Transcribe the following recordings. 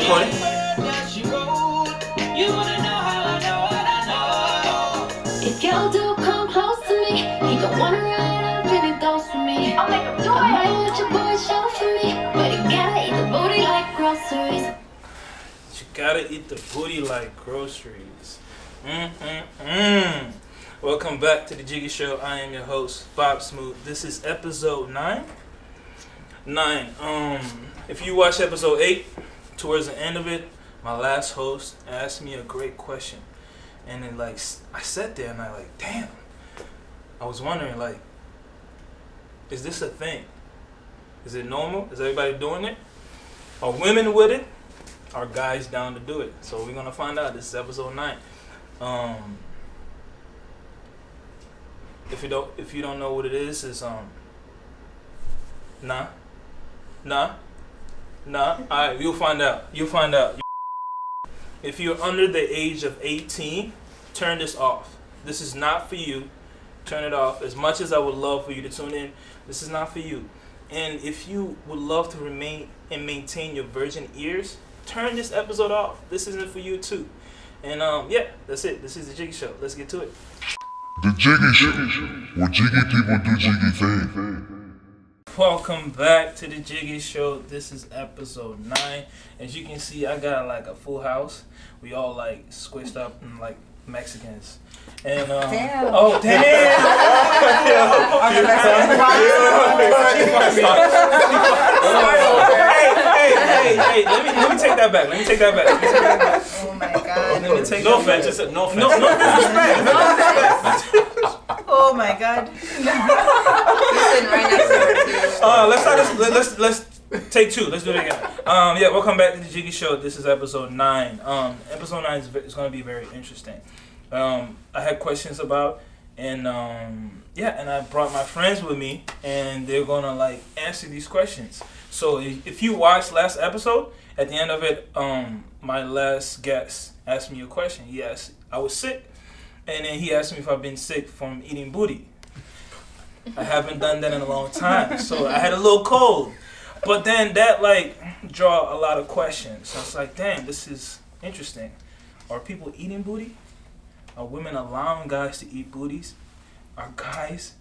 recording. If y'all do come close to me, he gon' wanna ride up and it goes for me. I'll make him do it. I might let your boy show for me, but he gotta eat the booty like groceries. You gotta eat the booty like groceries. Welcome back to the Jiggy Show. I am your host, Bob Smooth. This is episode 9. If you watch episode 8, towards the end of it, my last host asked me a great question. And then, I sat there and damn. I was wondering, is this a thing? Is it normal? Is everybody doing it? Are women with it? Are guys down to do it? So we're gonna find out. This is episode 9. If you don't know what it is nah. Alright, you'll find out. If you're under the age of 18, turn this off. This is not for you. Turn it off. As much as I would love for you to tune in, this is not for you. And if you would love to remain and maintain your virgin ears, turn this episode off. This isn't for you too. And that's it. This is the Jiggy Show. Let's get to it. The Jiggy Show, where jiggy people do jiggy things. Welcome back to the Jiggy Show. This is episode 9. As you can see, I got a full house. We all squished up and Mexicans. And Damn. Oh damn! Hey! Let me take that back. Oh my god. Let me take No that offense, back. no offense. No disrespect. Oh my god. Sitting right next to her Let's start this. Let's take 2. Let's do it again. Welcome back to the Jiggy Show. This is episode 9. Episode 9 is going to be very interesting. I had questions about, and I brought my friends with me, and they're gonna answer these questions. So if you watched last episode, at the end of it, my last guest asked me a question. Yes, I was sick, and then he asked me if I've been sick from eating booty. I haven't done that in a long time, so I had a little cold. But then that draw a lot of questions. So it's damn, this is interesting. Are people eating booty? Are women allowing guys to eat booties? Are guys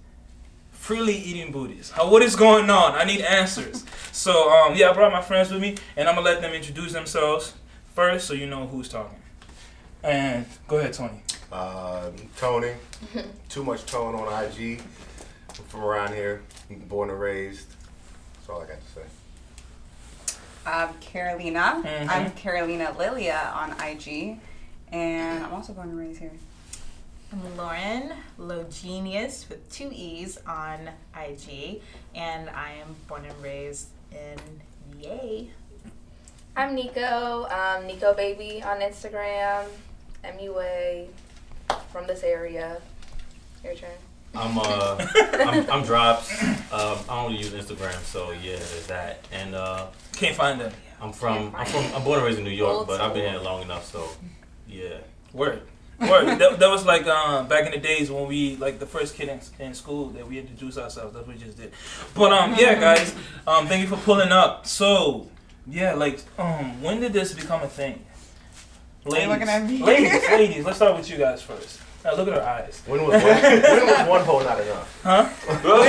freely eating booties? What is going on? I need answers. So I brought my friends with me, and I'm gonna let them introduce themselves first, so you know who's talking. And go ahead, Tony. Tony. Too much tone on IG. I'm from around here. Born and raised. That's all I got to say. I'm Carolina. Mm-hmm. I'm Carolina Lilia on IG. And I'm also born and raised here. I'm Lauren, Logenius with 2 E's on IG, and I am born and raised in Yay. I'm Nico, Nico Baby on Instagram, MUA, from this area. Your turn. I'm Drops. I only use Instagram, so yeah, there's that. And Can't find them. I'm born and raised in New York, but I've been here long enough, so yeah. Word. That was back in the days when we the first kid in school that we introduced ourselves. That's what we just did. But guys, thank you for pulling up. So when did this become a thing? Ladies, looking at me? ladies. Let's start with you guys first. Now look at her eyes. When was one hole not enough? Huh? Well,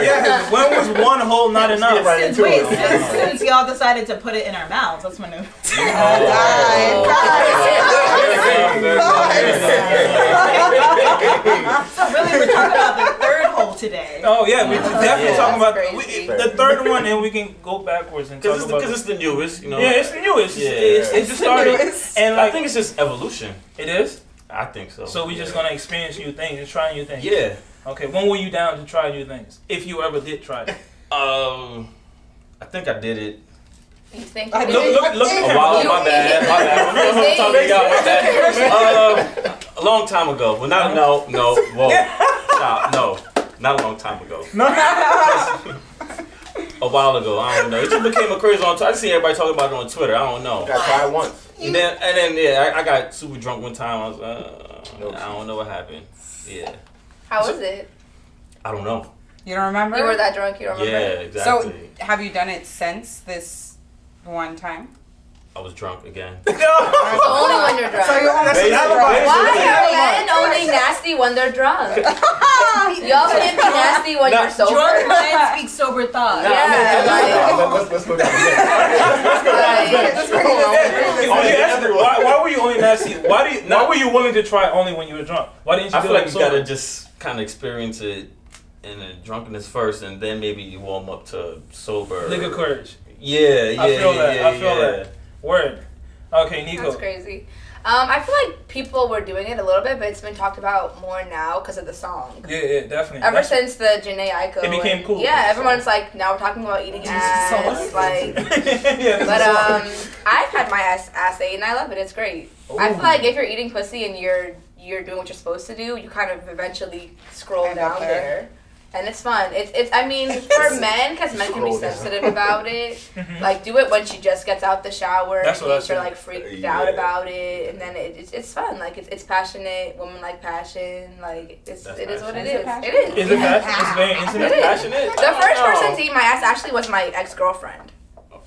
Yes. When was one hole not enough? Since y'all decided to put it in our mouths, that's when it... So really, we're talking about the third hole today. Oh yeah, we're definitely talking about Crazy. the third one, and we can go backwards and talk about. Because it's the newest, you know. Yeah, it's the newest. Yeah. It just started, and I think it's just evolution. it is. I think so. So we're just gonna experience new things and try new things. Yeah. Okay. When were you down to try new things? If you ever did try it. I think I did it. You think I you don't- did? Look at A him. while, my bad. I'm talking about my bad. A long time ago. Well, not a long time ago. A while ago, I don't know. It just became a craze on Twitter. I just see everybody talking about it on Twitter. I don't know. I tried it once. And then I got super drunk one time. I was No. I don't know what happened. Yeah. How was it? I don't know. You don't remember? You were that drunk, you don't remember? Yeah, exactly. So, have you done it since this One time. I was drunk again. So only when you're drunk. Why are men only nasty when they're drunk? Y'all can't be nasty when you're sober. Drunk minds speak sober thoughts. Let's go down Why were you only nasty? Why were you willing to try only when you were drunk? Why didn't you I do feel like it you gotta sober? just kind of experience it in a drunkenness first, and then maybe you warm up to sober. Liquor courage. Yeah. I feel that. Word. Okay, Nico. That's crazy. I feel like people were doing it a little bit, but it's been talked about more now because of the song. Yeah, definitely. Ever since the Janae Aiko. It became cool. Yeah, everyone's like, now we're talking about eating ass. Like, Yeah, but I've had my ass ate and I love it. It's great. I feel like if you're eating pussy and you're doing what you're supposed to do, you kind of eventually scroll End up down there. there. And it's fun. It's I mean, for men, because men can be Scroll down. sensitive about it. Like, do it when she just gets out the shower. That's what I and said. you're like freaked out about it, and then it's fun. Like it's passionate. Women like passion. Like it is what it is. It is. Is it passion? It's very intimate. It is. Passionate. The first person to eat my ass actually was my ex-girlfriend.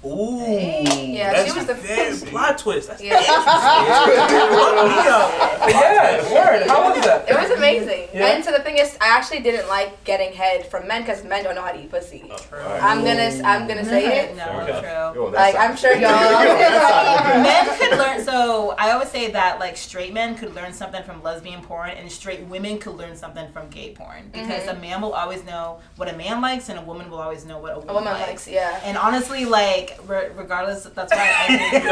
Ooh. Yeah, that's she was the very first. plot twist. That's Yeah. yeah, word. How was that? It was amazing. Yeah. And so the thing is, I actually didn't like getting head from men because men don't know how to eat pussy. I'm gonna say it. No, Okay. true. Like I'm sure y'all. Men could learn. So I always say that like straight men could learn something from lesbian porn, and straight women could learn something from gay porn. Because a man will always know what a man likes, and a woman will always know what a woman, woman likes, yeah. And honestly, like regardless, that's why I think.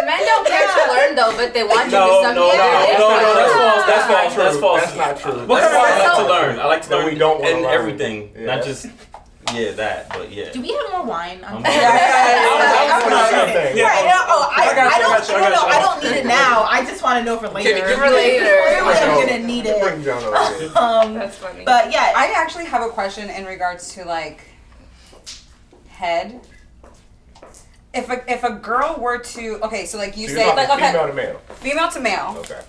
Men don't care to learn though, but they want you to do something. No, that's false. That's false. That's not true. What That's kind why of I like to learn. I like to Then learn we don't wanna and learn. everything, Yeah. not just that, but yeah. Do we have more wine? I'm Yeah. Yeah. Right. I don't you. need it now. I just want to know for later. Give it later. Clearly, I'm gonna need it. Bring John over here. That's funny. But yeah, I actually have a question in regards to like head. If a girl were to so like you So say you're like talking okay female to male. female to male Okay.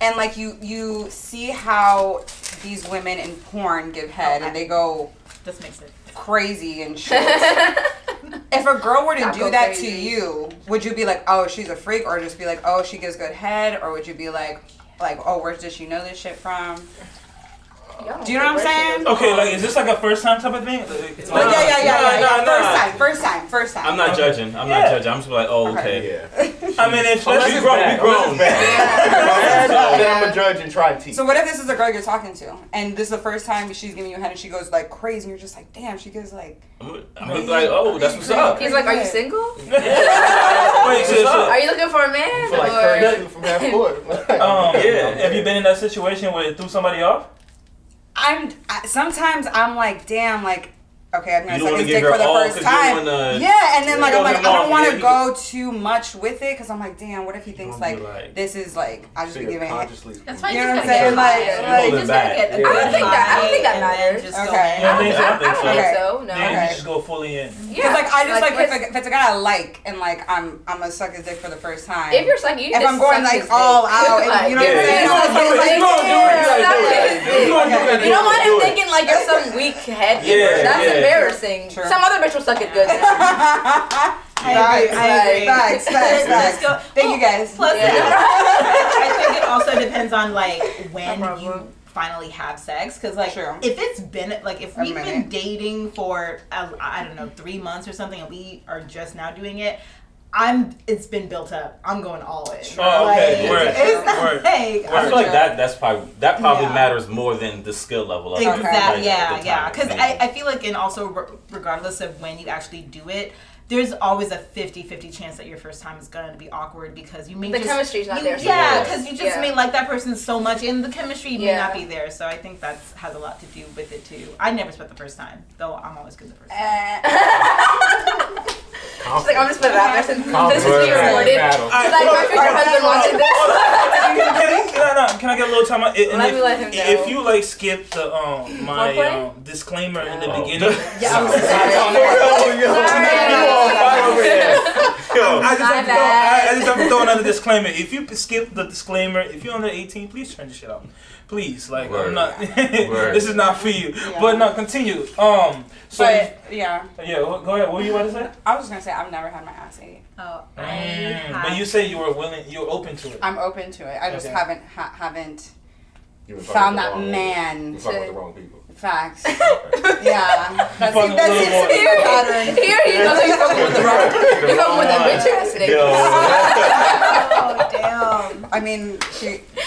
and like you see how these women in porn give head and they go this makes it. crazy and shit. If a girl were to Not do go that crazy. to you, would you be like, oh, she's a freak, or just be like, oh, she gives good head, or would you be like, oh, where does she know this shit from? Do you know what I'm saying? Okay, like, is this like a first time type of thing? It's Like, yeah. Nah. First time. I'm not judging. I'm not judging. I'm just like, oh, okay. Yeah. I mean, if Unless we it's grown, bad. we grown. Unless Then I'm a judge and try and teach. So what if this is a girl you're talking to, and this is the first time she's giving you a head, and she goes like crazy, and you're just like, damn, she gives like. I'm gonna be like, oh, that's what's up. He's like, are you single? Wait, so, Are you looking for a man? For like or 30 from half court. Yeah. have you been in that situation where it threw somebody off? Sometimes I'm like, damn, like, okay, I'm You gonna don't suck wanna his give dick her for the all first 'cause you time. wanna- Yeah, and then like I'm throw like, I him off, don't want yeah, to you- go too much with it because I'm like, damn, what if he thinks gonna be like, like- this is like I just So be you're giving it. consciously. That's why You you know just what I'm gotta saying? get Like, you just gotta get a I good don't think that high matters. and then just go Okay. in. Yeah, I don't think Okay. so. No. Then Okay. you just go fully in. Yeah. Because like I just like, his- if it's a guy I like and like I'm gonna suck his dick for the first time. if you're sucking, you if just I'm going suck like his all dick. out, and, you know what I'm saying? Yeah. So it's like, You don't do it, you gotta yeah. do it. You don't want him thinking like you're some weak head giver. Yeah, That's yeah. embarrassing. True. Some other bitch will suck it good. I agree. Facts. Let's go. Thank you guys. Plus, Yeah. I think it also depends on like when No problem. you finally have sex, because like True. if it's been like if we've been minute. dating for I don't know 3 months or something, and we are just now doing it. It's been built up. I'm going all in. Oh, okay. Like, Word. it's not Word. like I feel like that probably Yeah. matters more than the skill level of it. Exactly. Like, Yeah. the Yeah. time. Because I feel like, and also regardless of when you actually do it, there's always a 50-50 chance that your first time is going to be awkward because you may The just... chemistry's not there. Yeah, sometimes. because you just Yeah. may like that person so much and the chemistry may Yeah. not be there. So I think that has a lot to do with it too. I never spent the first time, though I'm always good the first time. She's like, I'm just putting it out there since this is Confidence. being recorded. Battle. She's like, my future husband watching this. Can I get a little time out? And Let me let him know. If you like skip the my Foreplay? disclaimer in the Oh. beginning. Yeah, I'm Yo, you on fire over here. I just My have to bad. I just have to throw another disclaimer. If you skip the disclaimer, if you're under 18, please turn this shit off. Please, like Word. I'm not. Word. This is not for you. Yeah. But no, continue. So But yeah, yeah, go ahead. What were you about to say? I was just gonna say I've never had my ass ate. Oh, But you say you were willing, you were open to it. I'm open to it. I just Okay. haven't You been fucking found with the that wrong man niggas. You fucking with the to wrong people. facts. Yeah, that's fucking that's with little it. Here, Pattern. here you know you're fucking with the wrong. You're fucking with a bitch ass nigga. Oh damn. I mean,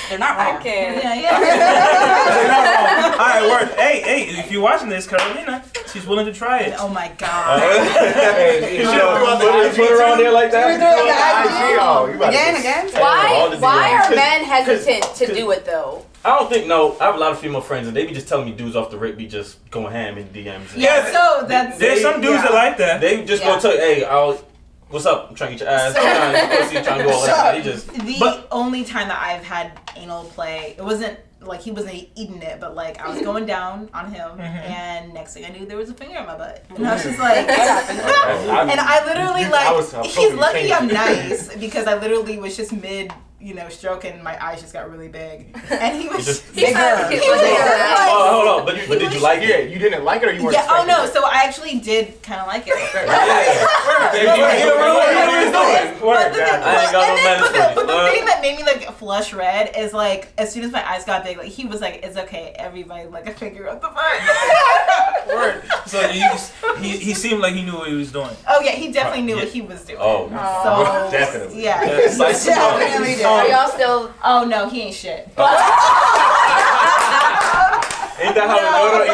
they're not wrong. I can't. Yeah. They're not wrong. All right, word. Hey, if you're watching this, Carolina, she's willing to try it. Oh my god. Hey, you Put her on there like You that. threw the IG on. You about to Again, get- again. All the Why DMs. are men hesitant to do it though? I don't think no. I have a lot of female friends and they be just telling me dudes off the rip be just going ham in DMs. And Yeah, So that's There's some dudes that like that. They just Yeah. go tell you, hey, what's up? I'm trying to get your ass. Sometimes pussy, trying to do all that. They just the only time that I've had anal play. It wasn't like he wasn't eating it, but like I was going down on him, and next thing I knew, there was a finger in my butt, and I was just like, and I literally like, he's lucky I'm nice because I literally was just mid, stroking, my eyes just got really big, and he was He's not- he was like, hold on. But did you like Yeah, it? you didn't like it or you weren't yeah, oh expecting no, it? so I actually did kind of like it. Word. But the thing that made me like flush red is like as soon as my eyes got big, like he was like, "It's okay, everybody like a finger up the butt." Word. So he seemed like he knew what he was doing. Oh yeah, he definitely knew what he was doing. Oh, So definitely. yeah. it's like Definitely did. Are y'all still? Oh no, he ain't shit. Ain't that how It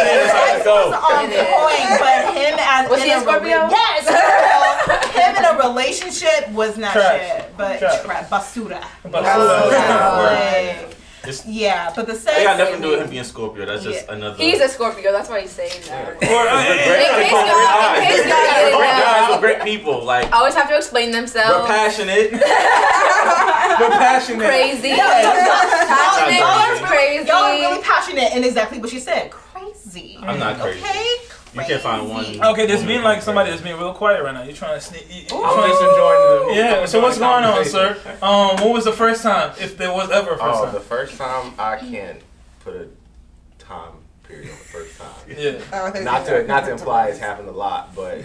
is. That's how it goes. On It is. point, but him as Was he a Scorpio? Yes. Girl. Him in a relationship was not Trash. shit, but Trash. basura. Word. It's- Yeah, but the sex. It got nothing to do with him being Scorpio. That's just another. He's a Scorpio. That's why he's saying that. Word. In case y'all Great didn't guys know, with great people. Like always have to explain we're themselves. passionate. We're passionate. Crazy. Y'all Passionate. Crazy. are really passionate in exactly what you said. Crazy. I'm not crazy. Okay. You can't find one. Okay, there's being like somebody that's being real quiet right now. You're trying to sneak. I'm just enjoying the. Yeah. So what's going on, conversation. sir? What was the first time, if there was ever a first Oh, time? the first time I can't put a time period on the first time. Yeah. Not to imply it's happened a lot, but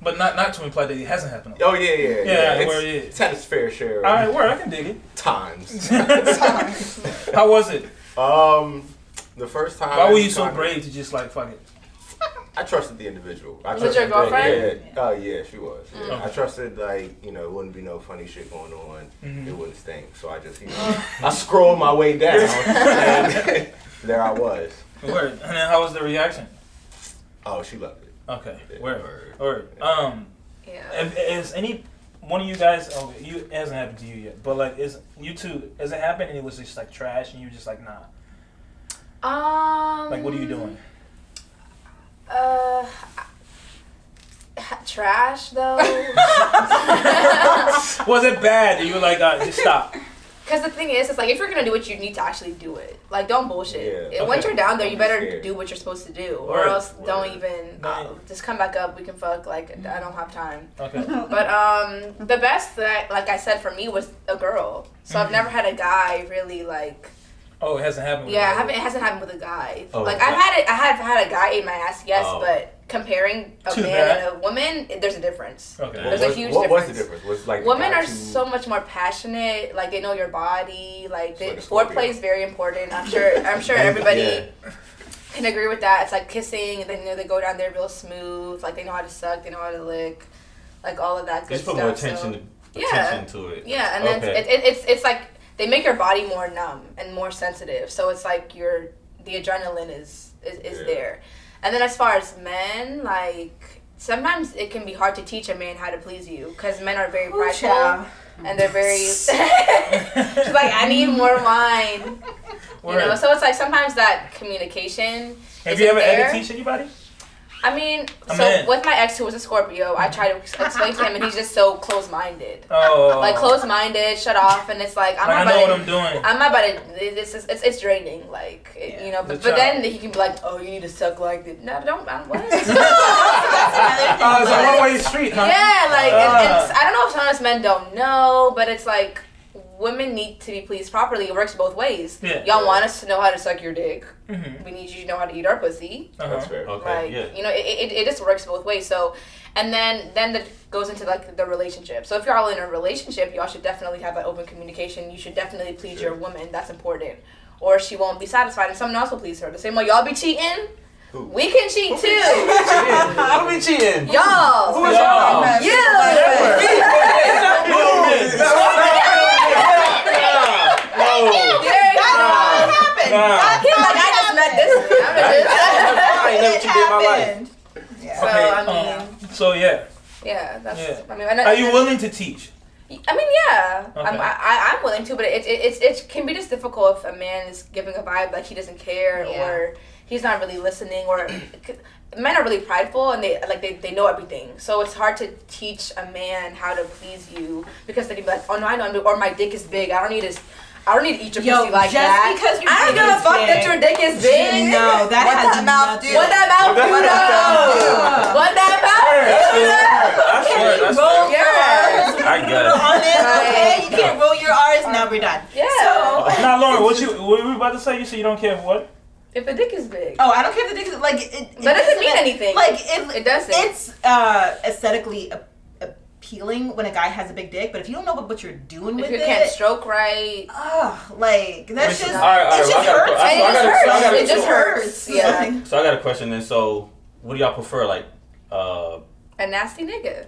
But not to imply that it hasn't happened. oh yeah. Yeah, where it is. It's had its fair share of All right, word. I can dig it. times. How was it? The first time. Why were you so brave to just like fuck it? I trusted the individual. I Was trusted your girlfriend? Yeah. Yeah, she was. Yeah. Okay. I trusted it wouldn't be no funny shit going on. Mhm. It wouldn't stink. So I just I scrolled my way down and there I was. Word. And then how was the reaction? Oh, she loved it. Okay. Yeah, Word. word. Word. Yeah. Is any one of you guys? Okay, it hasn't happened to you yet. But like, is you two? Has it happened and it was just like trash and you were just like, nah? Like, what are you doing? Trash though. Was it bad? And you were like, just stop. Because the thing is, it's like if you're gonna do it, you need to actually do it. Like, don't bullshit. Yeah. Once Okay. you're down there, you Don't be better scared. do what you're supposed to do, or Word. else don't Word. even Right. just come back up. We can fuck. Like, I don't have time. Okay. But the best that, like I said, for me was a girl. So I've never had a guy really like. Oh, it hasn't happened. With Yeah, you. it hasn't happened with a guy. Oh, like wow. I have had a guy eat my ass, yes, Oh. but comparing a To man that? and a woman, there's a difference. Okay. There's a huge what was the difference. difference? Was like the Women guy are too- so much more passionate. Like they know your body. Like like a foreplay Scorpio. is very important. I'm sure everybody can agree with that. It's like kissing, and then they go down there real smooth. Like they know how to suck, they know how to lick, like all of that good Just stuff. put more So- attention to it. yeah, and then Okay. it's like they make your body more numb and more sensitive. So it's like the adrenaline is there. And then as far as men, like sometimes it can be hard to teach a man how to please you because men are very prideful and they're very. She's like, I need more wine. Word. So it's like sometimes that communication. Have you ever there. had to teach anybody? I mean, A so man. with my ex who was a Scorpio, I try to explain to him, and he's just so close-minded. Oh. Like close-minded, shut off, and it's like I'm Like, I not know about what I'm doing. I'm not about to. It's draining, like you know. But It's a then he can be like, oh, you need to suck like this. No, don't. What? It's a one-way street, huh? Yeah, like and I don't know if sometimes men don't know, but it's like women need to be pleased properly. It works both ways. Yeah. Y'all want us to know how to suck your dick. Mhm. We need you to know how to eat our pussy. That's fair. Okay, Like yeah. you know, it just works both ways. So, and then that goes into like the relationship. So if you're all in a relationship, y'all should definitely have that open communication. You should definitely please your woman. That's important. Or she won't be satisfied, and someone else will please her. The same way y'all be cheating. Who? We can cheat too. How we cheating? Y'all. Who is y'all? You. I just met this. I ain't never cheated in my life. So I mean, So yeah. yeah, that's. Yeah. I mean, Are you willing to teach? I mean, yeah, Okay. I'm willing to, but it can be just difficult if a man is giving a vibe like he doesn't care or he's not really listening, or men are really prideful and they know everything. So it's hard to teach a man how to please you because they can be like, oh no, I know, or my dick is big. I don't need to eat your pussy like just that. because your I don't dick give a is fuck that big. your dick is big. No, that What has that mouth nothing- do? What that mouth do? though? What that mouth do? That's fair. That's Roll fair. your R's. I get it. On it, okay? You can't roll your R's. Now we're done. Yeah. So, Now, Lauren, what were you about to say? You said you don't care for what? If the dick is big. oh, I don't care if the dick is like it. That doesn't mean anything. Like It doesn't. It's aesthetically appealing when a guy has a big dick, but if you don't know what you're doing If with you it, can't stroke right. like that's Listen, just all right, it just I got a hurts. que- And I it got a- just I got hurts. a- It just hurts. Yeah. So I got a question then. So, what do y'all prefer? Like, A nasty nigga.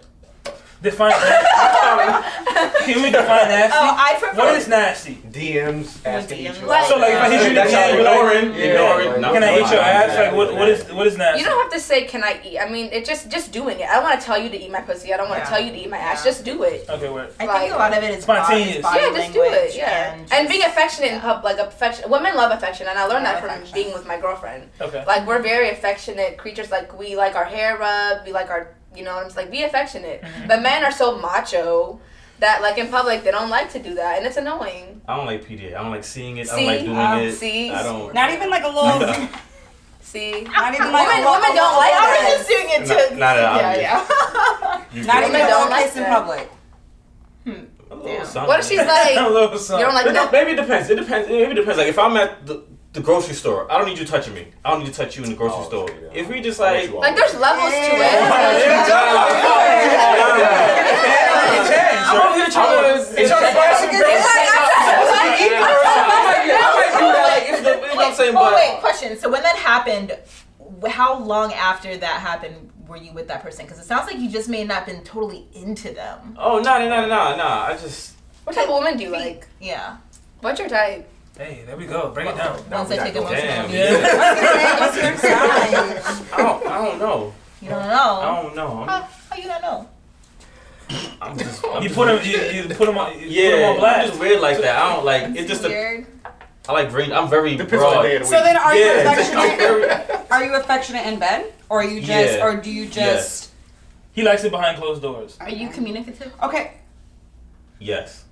Define nasty. Can we define nasty? Oh, I prefer. What is nasty? DMs asking each other. Like- So like if I hit you in the That's DM, how you're like, ignoring. Yeah. can I eat your ass? Like Exactly. what is nasty? You don't have to say, can I eat? I mean, it just doing it. I don't want to tell you to eat my pussy. I don't want to tell you to eat my ass. Just do it. Okay, wait. I think a lot of it is Spontaneous. body Yeah, just do it. language Yeah, and, and being affectionate in public, like affection. Women love affection, and I learned Yeah, that from affection. being with my girlfriend. Okay. Like we're very affectionate creatures. Like we like our hair rubbed. We like our, you know, I'm just like be affectionate. But men are so macho that like in public they don't like to do that, and it's annoying. I don't like PDA. I don't like seeing it. I See? don't like doing it. See? I don't. Not even like a little. See, Not even like women, a women don't like I was that. just doing it too. Not at all. Yeah. Not even Women a don't little like kiss in that. public. A little something. What if she's like, A little something. you don't like no? Maybe it depends. It depends. Maybe it depends. Like if I'm at the grocery store, I don't need you touching me. I don't need to touch you in the grocery Oh, store. yeah. If we just like, Like there's levels to it. I'm over here trying to find some girls. You know what I'm saying? Oh But wait, question. So when that happened, how long after that happened were you with that person? Because it sounds like you just may not been totally into them. oh no. I just What type of woman do you like? Yeah. What's your type? Hey, there we go. Break it down. Once I take emotional Damn. abuse. Yeah. What's your sign? I don't know. You don't know. I don't know. How you don't know? I'm just. You put him. You put him on. You put him Yeah, on I'm blast. just weird like that. I don't like it. Just Weird. I like very. I'm very Depends on broad. the day of the So week. then, are you Yeah, I'm affectionate? very. Are you affectionate in bed, or you just, Yeah. or do you just? He likes it behind closed doors. Are you communicative? Okay, Yes.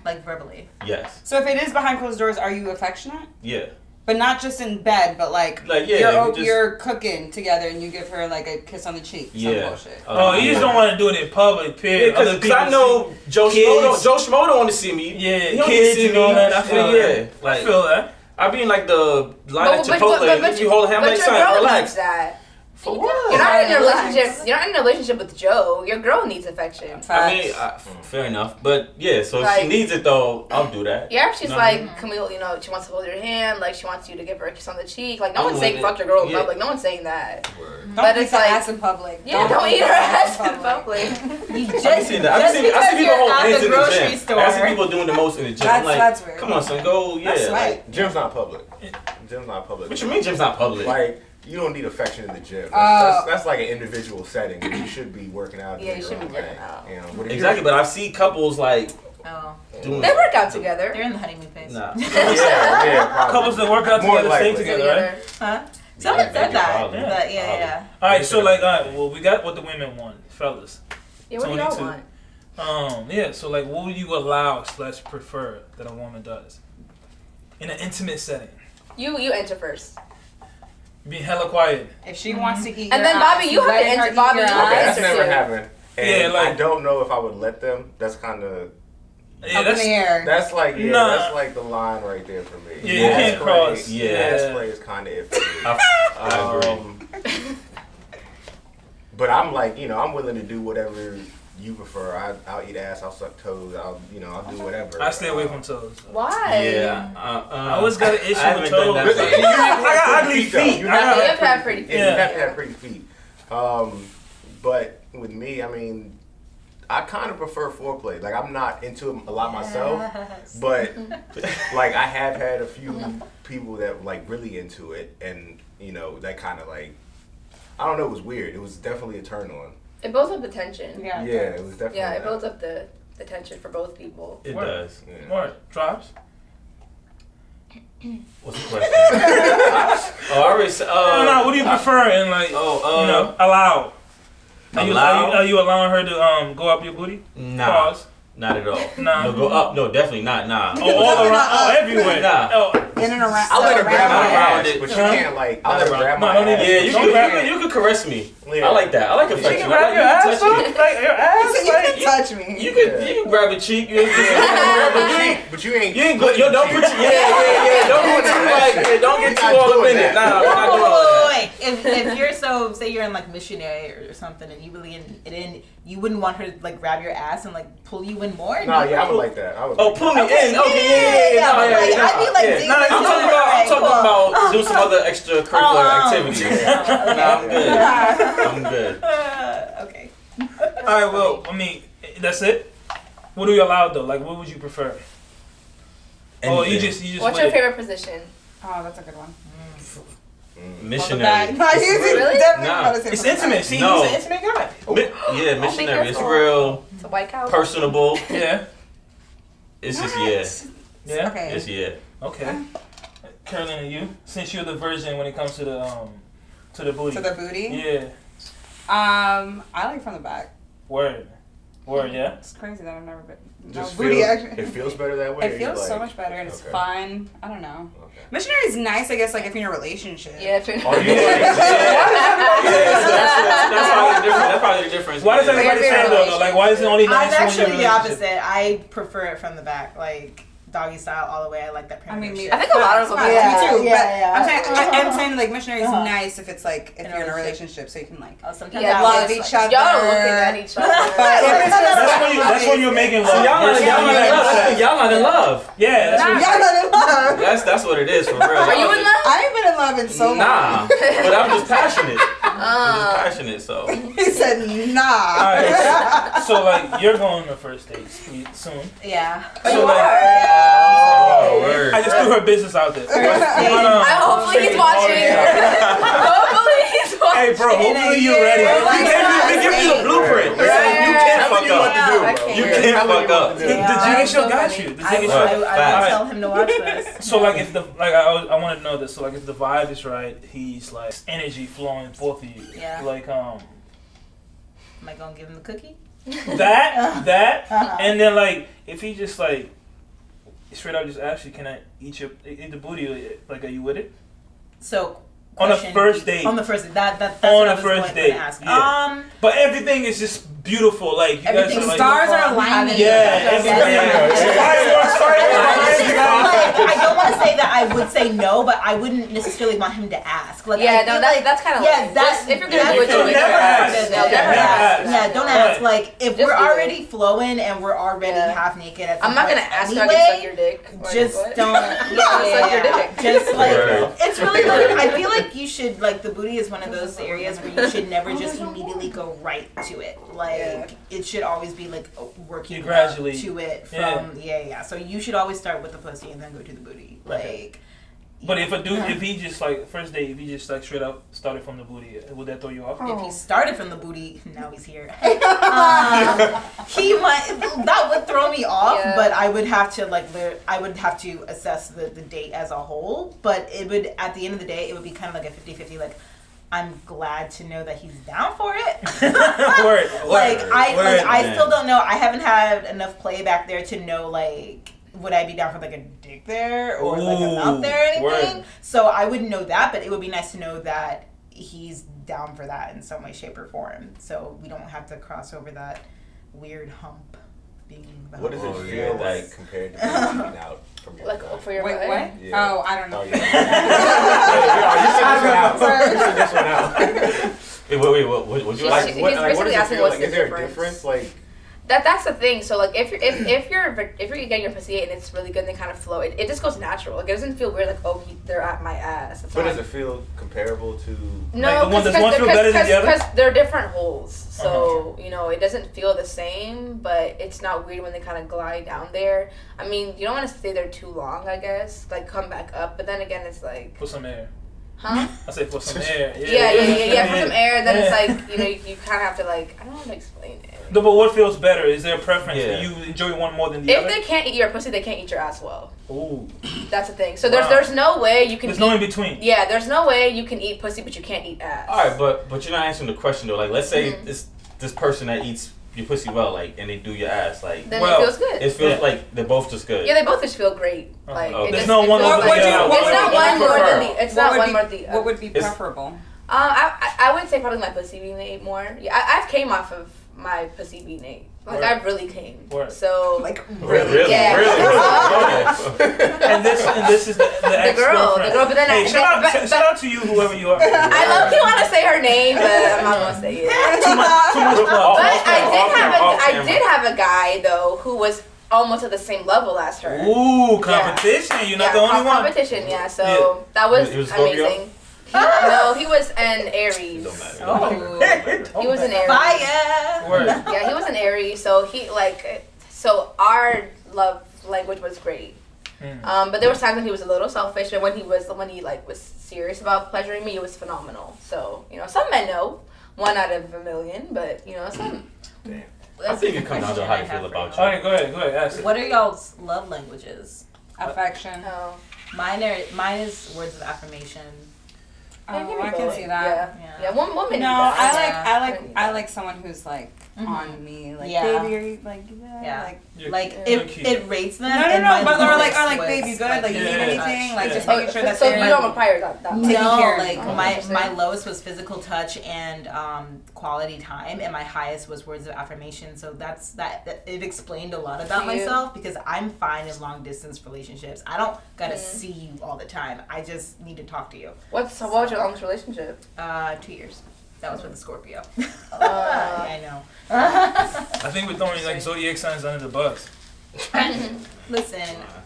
Like verbally? Yes. so if it is behind closed doors, are you affectionate? Yeah. But not just in bed, but like Like, yeah, we just- you're cooking together and you give her like a kiss on the cheek. Some Yeah. bullshit. Oh, you just don't want to do it in public. Period. Because Other people I know Joe Kids. Schmo. Joe Schmo don't want to see me. Yeah, He don't kids see and all me. that. I feel yeah. that. Like I feel that. I be in like the line at But Chipotle. You hold a hand but like your son, girl needs relax. that. For what? You're not in a Relax. relationship. You're not in a relationship with Joe. Your girl needs affection. I mean, fair enough. But yeah, so if Like- she needs it though, I'll do that. Yeah, she's No. like, can we, you know, she wants to hold your hand, like she wants you to give her a kiss on the cheek. Like no I'm one's saying with fuck it. your girl in Yeah. public. No one's saying that. Don't But eat it's the like- ass in public. Yeah, don't eat her ass in public. You just, I see that. I just see because people you're hold at hands the in the grocery gym. store. I see people doing the most in the gym. I'm like, That's weird. come on, son, go. Yeah. That's like, right. Gym's not public. Gym's not public. what you mean, gym's not public? Like, you don't need affection in the gym. Oh. That's like an individual setting. You should be working out. Yeah, doing you your should be own working thing. out. You know, what if Exactly, but I see couples like Oh, doing. They work out together. they're in the honeymoon phase. Nah. Yeah, probably. Couples that work out More together, stay likely. together, right? Huh? Someone Yeah, said maybe, that. probably. But yeah. All right, so like, all right, well, we got what the women want, fellas. Yeah, what do y'all 22. want? Yeah. So like, what would you allow / prefer that a woman does in an intimate setting? You enter first. Being hella quiet. If she wants to eat And your then, ass, Bobby, you have to letting her answer- eat Bobby, your you have Okay, to ass. that's never too. happened. And Yeah, like- I don't know if I would let them. That's kind of. Yeah, Up in the air. That's like Nah. that's like the line right there for me. Yeah, you can't cross. Yeah. Ass play is kind of it for me. I agree. But I'm like, I'm willing to do whatever you prefer. I'll eat ass. I'll suck toes. I'll do whatever. I stay away from toes. Why? Yeah. I always got an issue I haven't with done toes. that. But but- you have to I got have ugly pretty though. feet. You I got- You have to have pretty feet. Yeah, you Yeah. have to have pretty feet. But with me, I mean, I kind of prefer foreplay. Like, I'm not into it a lot myself, but like I have had a few people that like really into it, and that kind of like, I don't know, it was weird. It was definitely a turn on. It builds up the tension. Yeah. Yeah, it was definitely. Yeah, it that. builds up the tension for both people. It Word. does. Yeah. More drops. What's the question? I already said. No, what do you prefer in like allow? Allow? Are you allowing her to go up your booty? Nah. Pause. Not at all. Nah. No, go up. No, definitely not. Nah. Oh, all around. Oh, everywhere. Nah. Oh, In and around. I'll let her grab my around ass, it. but you Huh? can't like. I'll let her grab No, my don't ass. even- Yeah, you Don't can, grab you, it. can, you can caress me. Yeah. I like that. I like she affection. can grab your I ass, like you bro. touch me. Like your ass. You Like, can touch me. You can grab a cheek. You can grab a cheek. But you ain't. You ain't good. Yo, don't put your don't get too don't get too all up in it. Nah, we're not doing all that. Wait. If you're say you're in like missionary or something, and you really in, you wouldn't want her to like grab your ass and like pull you in more. Nah, yeah, I would like that. I would. Oh, like pull me Okay, in. Okay, yeah, no, like, I'd be like, yeah. dig Nah, this I'm talking in. about. I'm Cool. talking about do some other extracurricular Oh. activities. Nah, I'm good. I'm good. Okay. all right. Well, I mean, that's it. What do you allow though? Like, what would you prefer? Oh, you Anything. just. What's with your it. favorite position? Oh, that's a good one. Missionary. No, he's Really? definitely Nah. about to say It's something. intimate. See, No. he's an intimate guy. Yeah, be missionary. It's careful. real It's a white cow. personable. Yeah. It's just Yeah. Okay. It's Okay. Carolina, you, since you're the virgin when it comes to the booty. To the booty. Yeah. I like from the back. Word. Yeah. It's crazy that I've never been. Just booty feels, action. it feels better that way. It feels so like- much better and it's Okay. fun. I don't know. Okay. Missionary is nice, I guess, like if you're in a relationship. Yeah. If you're Are you like? That's probably the difference. That's probably the difference. Why does Yeah. everybody Like, say if though? you're Like, why is it only I'm nice when actually you're in the a relationship? opposite. I prefer it from the back, like doggy style all the way. I like that. I mean, shit. I think a lot of them Yeah, do. me too. Yeah, but yeah. I'm saying like missionary is Uh-huh. nice if it's like if In a you're in a relationship. relationship, so you can like Oh, sometimes Yeah, I love feel each like- other. Y'all are looking at each other. But if it's just That's when you're making love. So y'all not, Versus y'all when not you're in love. having That's sex. when y'all not in love. Yeah, that's what y'all not in love. That's what it is for real. Are you in love? I ain't been in love in so long. Nah, but I'm just passionate. I'm just passionate, so. He said nah. Alright, so like you're going on the first date soon. Yeah. So like, Oh, word. I just threw her business out there. Hopefully he's watching. Hopefully he's watching. Hey bro, hopefully you're ready. We give you the blueprint. You can't Telling fuck you what up. to do. I bro. can't. You can't fuck up. The Jigga Show got you. The Jigga Show. I will Facts. tell him to watch this. So like if the I want to know this. So like if the vibe is right, he's like energy flowing both of you. Yeah. Like Am I gonna give him the cookie? that and then like if he just like straight up just ask you, can I eat the booty? Like are you with it? So On the question- first date. On the first date. That's On what the I was first going date, to ask. yeah. But everything is just beautiful. Like you guys Everything are like Stars are aligning. yeah, everything. Fireworks, I don't want to say that I would say no, but I wouldn't necessarily want him to ask. Like, Yeah, I no, feel that's kind of yeah, that's if you're gonna do it, you'll do it. never ask. No, Yeah, never never ask. ask. Yeah, don't Right. ask. Like, if Just we're do it. already flowing and we're already Yeah. half naked at I'm some not gonna point ask you anyway, to suck your dick. Like, just what? don't. Suck your dick. Just like Right. it's really like I feel like you should like the booty is one of those areas where you should never just immediately go right to it. Like it should always be like working You gradually- up to it yeah. from yeah. So you should always start with the pussy and then go to the booty. Like But if a dude, if he just like first date, if he just like straight up started from the booty, would that throw you off? If he started from the booty, now he's here. He might, that would throw me off, but I would have to I would have to assess the date as a whole. But it would, at the end of the day, it would be kind of like a 50-50. Like, I'm glad to know that he's down for it. I still don't know. I haven't had enough play back there to know like, would I be down for like a dick there or like a mouth there or anything? Word. So I wouldn't know that, but it would be nice to know that he's down for that in some way, shape, or form. So we don't have to cross over that weird hump being the What does it feel like compared to being eaten out from your like for your Wait, butt? what? Yeah. Oh, I don't know. Oh, yeah. You said this one out. Wait, what you He's like? basically What does it asking feel what's like? the Is there a difference? difference? Like, That's the thing. So like if you're getting your pussy and it's really good and they kind of flow, it just goes natural. Like it doesn't feel weird. Like they're at my ass. That's but why- does it feel comparable to? No, does one feel better than the other? Because they're different holes. So you know it doesn't feel the same, but it's not weird when they kind of glide down there. I mean, you don't want to stay there too long, I guess. Like come back up, but then again, it's like. Put some air. Huh? I say for some air. Yeah. For some air, then it's like you kind of have to like I don't know how to explain it. No, but what feels better? Is there a preference? Yeah. Do you enjoy one more than the If other? they can't eat your pussy, they can't eat your ass well. Ooh. That's the thing. So Wow. there's no way you can. There's no in between. Yeah, there's no way you can eat pussy, but you can't eat ass. All right, but you're not answering the question though. Like, let's say this person that eats your pussy well, like, and they do your ass, like, Then well, it feels good. it feels like they're both just good. Yeah, they both just feel great. Like Okay. it There's just, no it one feels over like- the other. It's not one more than the. It's not What one would more be- than the. What would be It's- preferable? I would say probably my pussy being ate more. Yeah, I've came off of my pussy being ate. Like Word. I really came. Word. So Like Really? Yeah. And this is the the ex-girlfriend. girl. But then Hey, I shout out to you, whoever you are. I low key want to say her name, but I'm not gonna say it. Too much love. But I did have a guy though who was almost at the same level as her. Ooh, competition. You're not the only one. Competition, yeah. So that was He was Scorpio? amazing. No, he was an Aries. Don't matter. Oh, He was an Aries. fire! Word. Yeah, he was an Aries. So so our love language was great. But there was times when he was a little selfish, and when he was serious about pleasuring me, it was phenomenal. So some men know 1 out of a million, but some. Damn. I think it comes down to how you feel about you. All right, go ahead. Ask it. What are y'all's love languages? Affection. Oh, Mine is words of affirmation. Oh, I can see that. Yeah. One woman. No, does. I like someone who's like on me, like Yeah. baby, are you like Yeah. like Like You're it, cute. it rates them. no, and my but love or like was, baby, good, like you need Yeah. anything, like just Oh, making sure that so they're you don't require that. Taking No, care of like you. my Interesting. lowest was physical touch and quality time, and my highest was words of affirmation. So that it explained a lot about For you? myself because I'm fine in long distance relationships. I don't gotta see you all the time. I just need to talk to you. What was your longest relationship? 2 years. That was with a Scorpio. Uh, Yeah, I know. I think we're throwing like zodiac signs under the bus. Listen,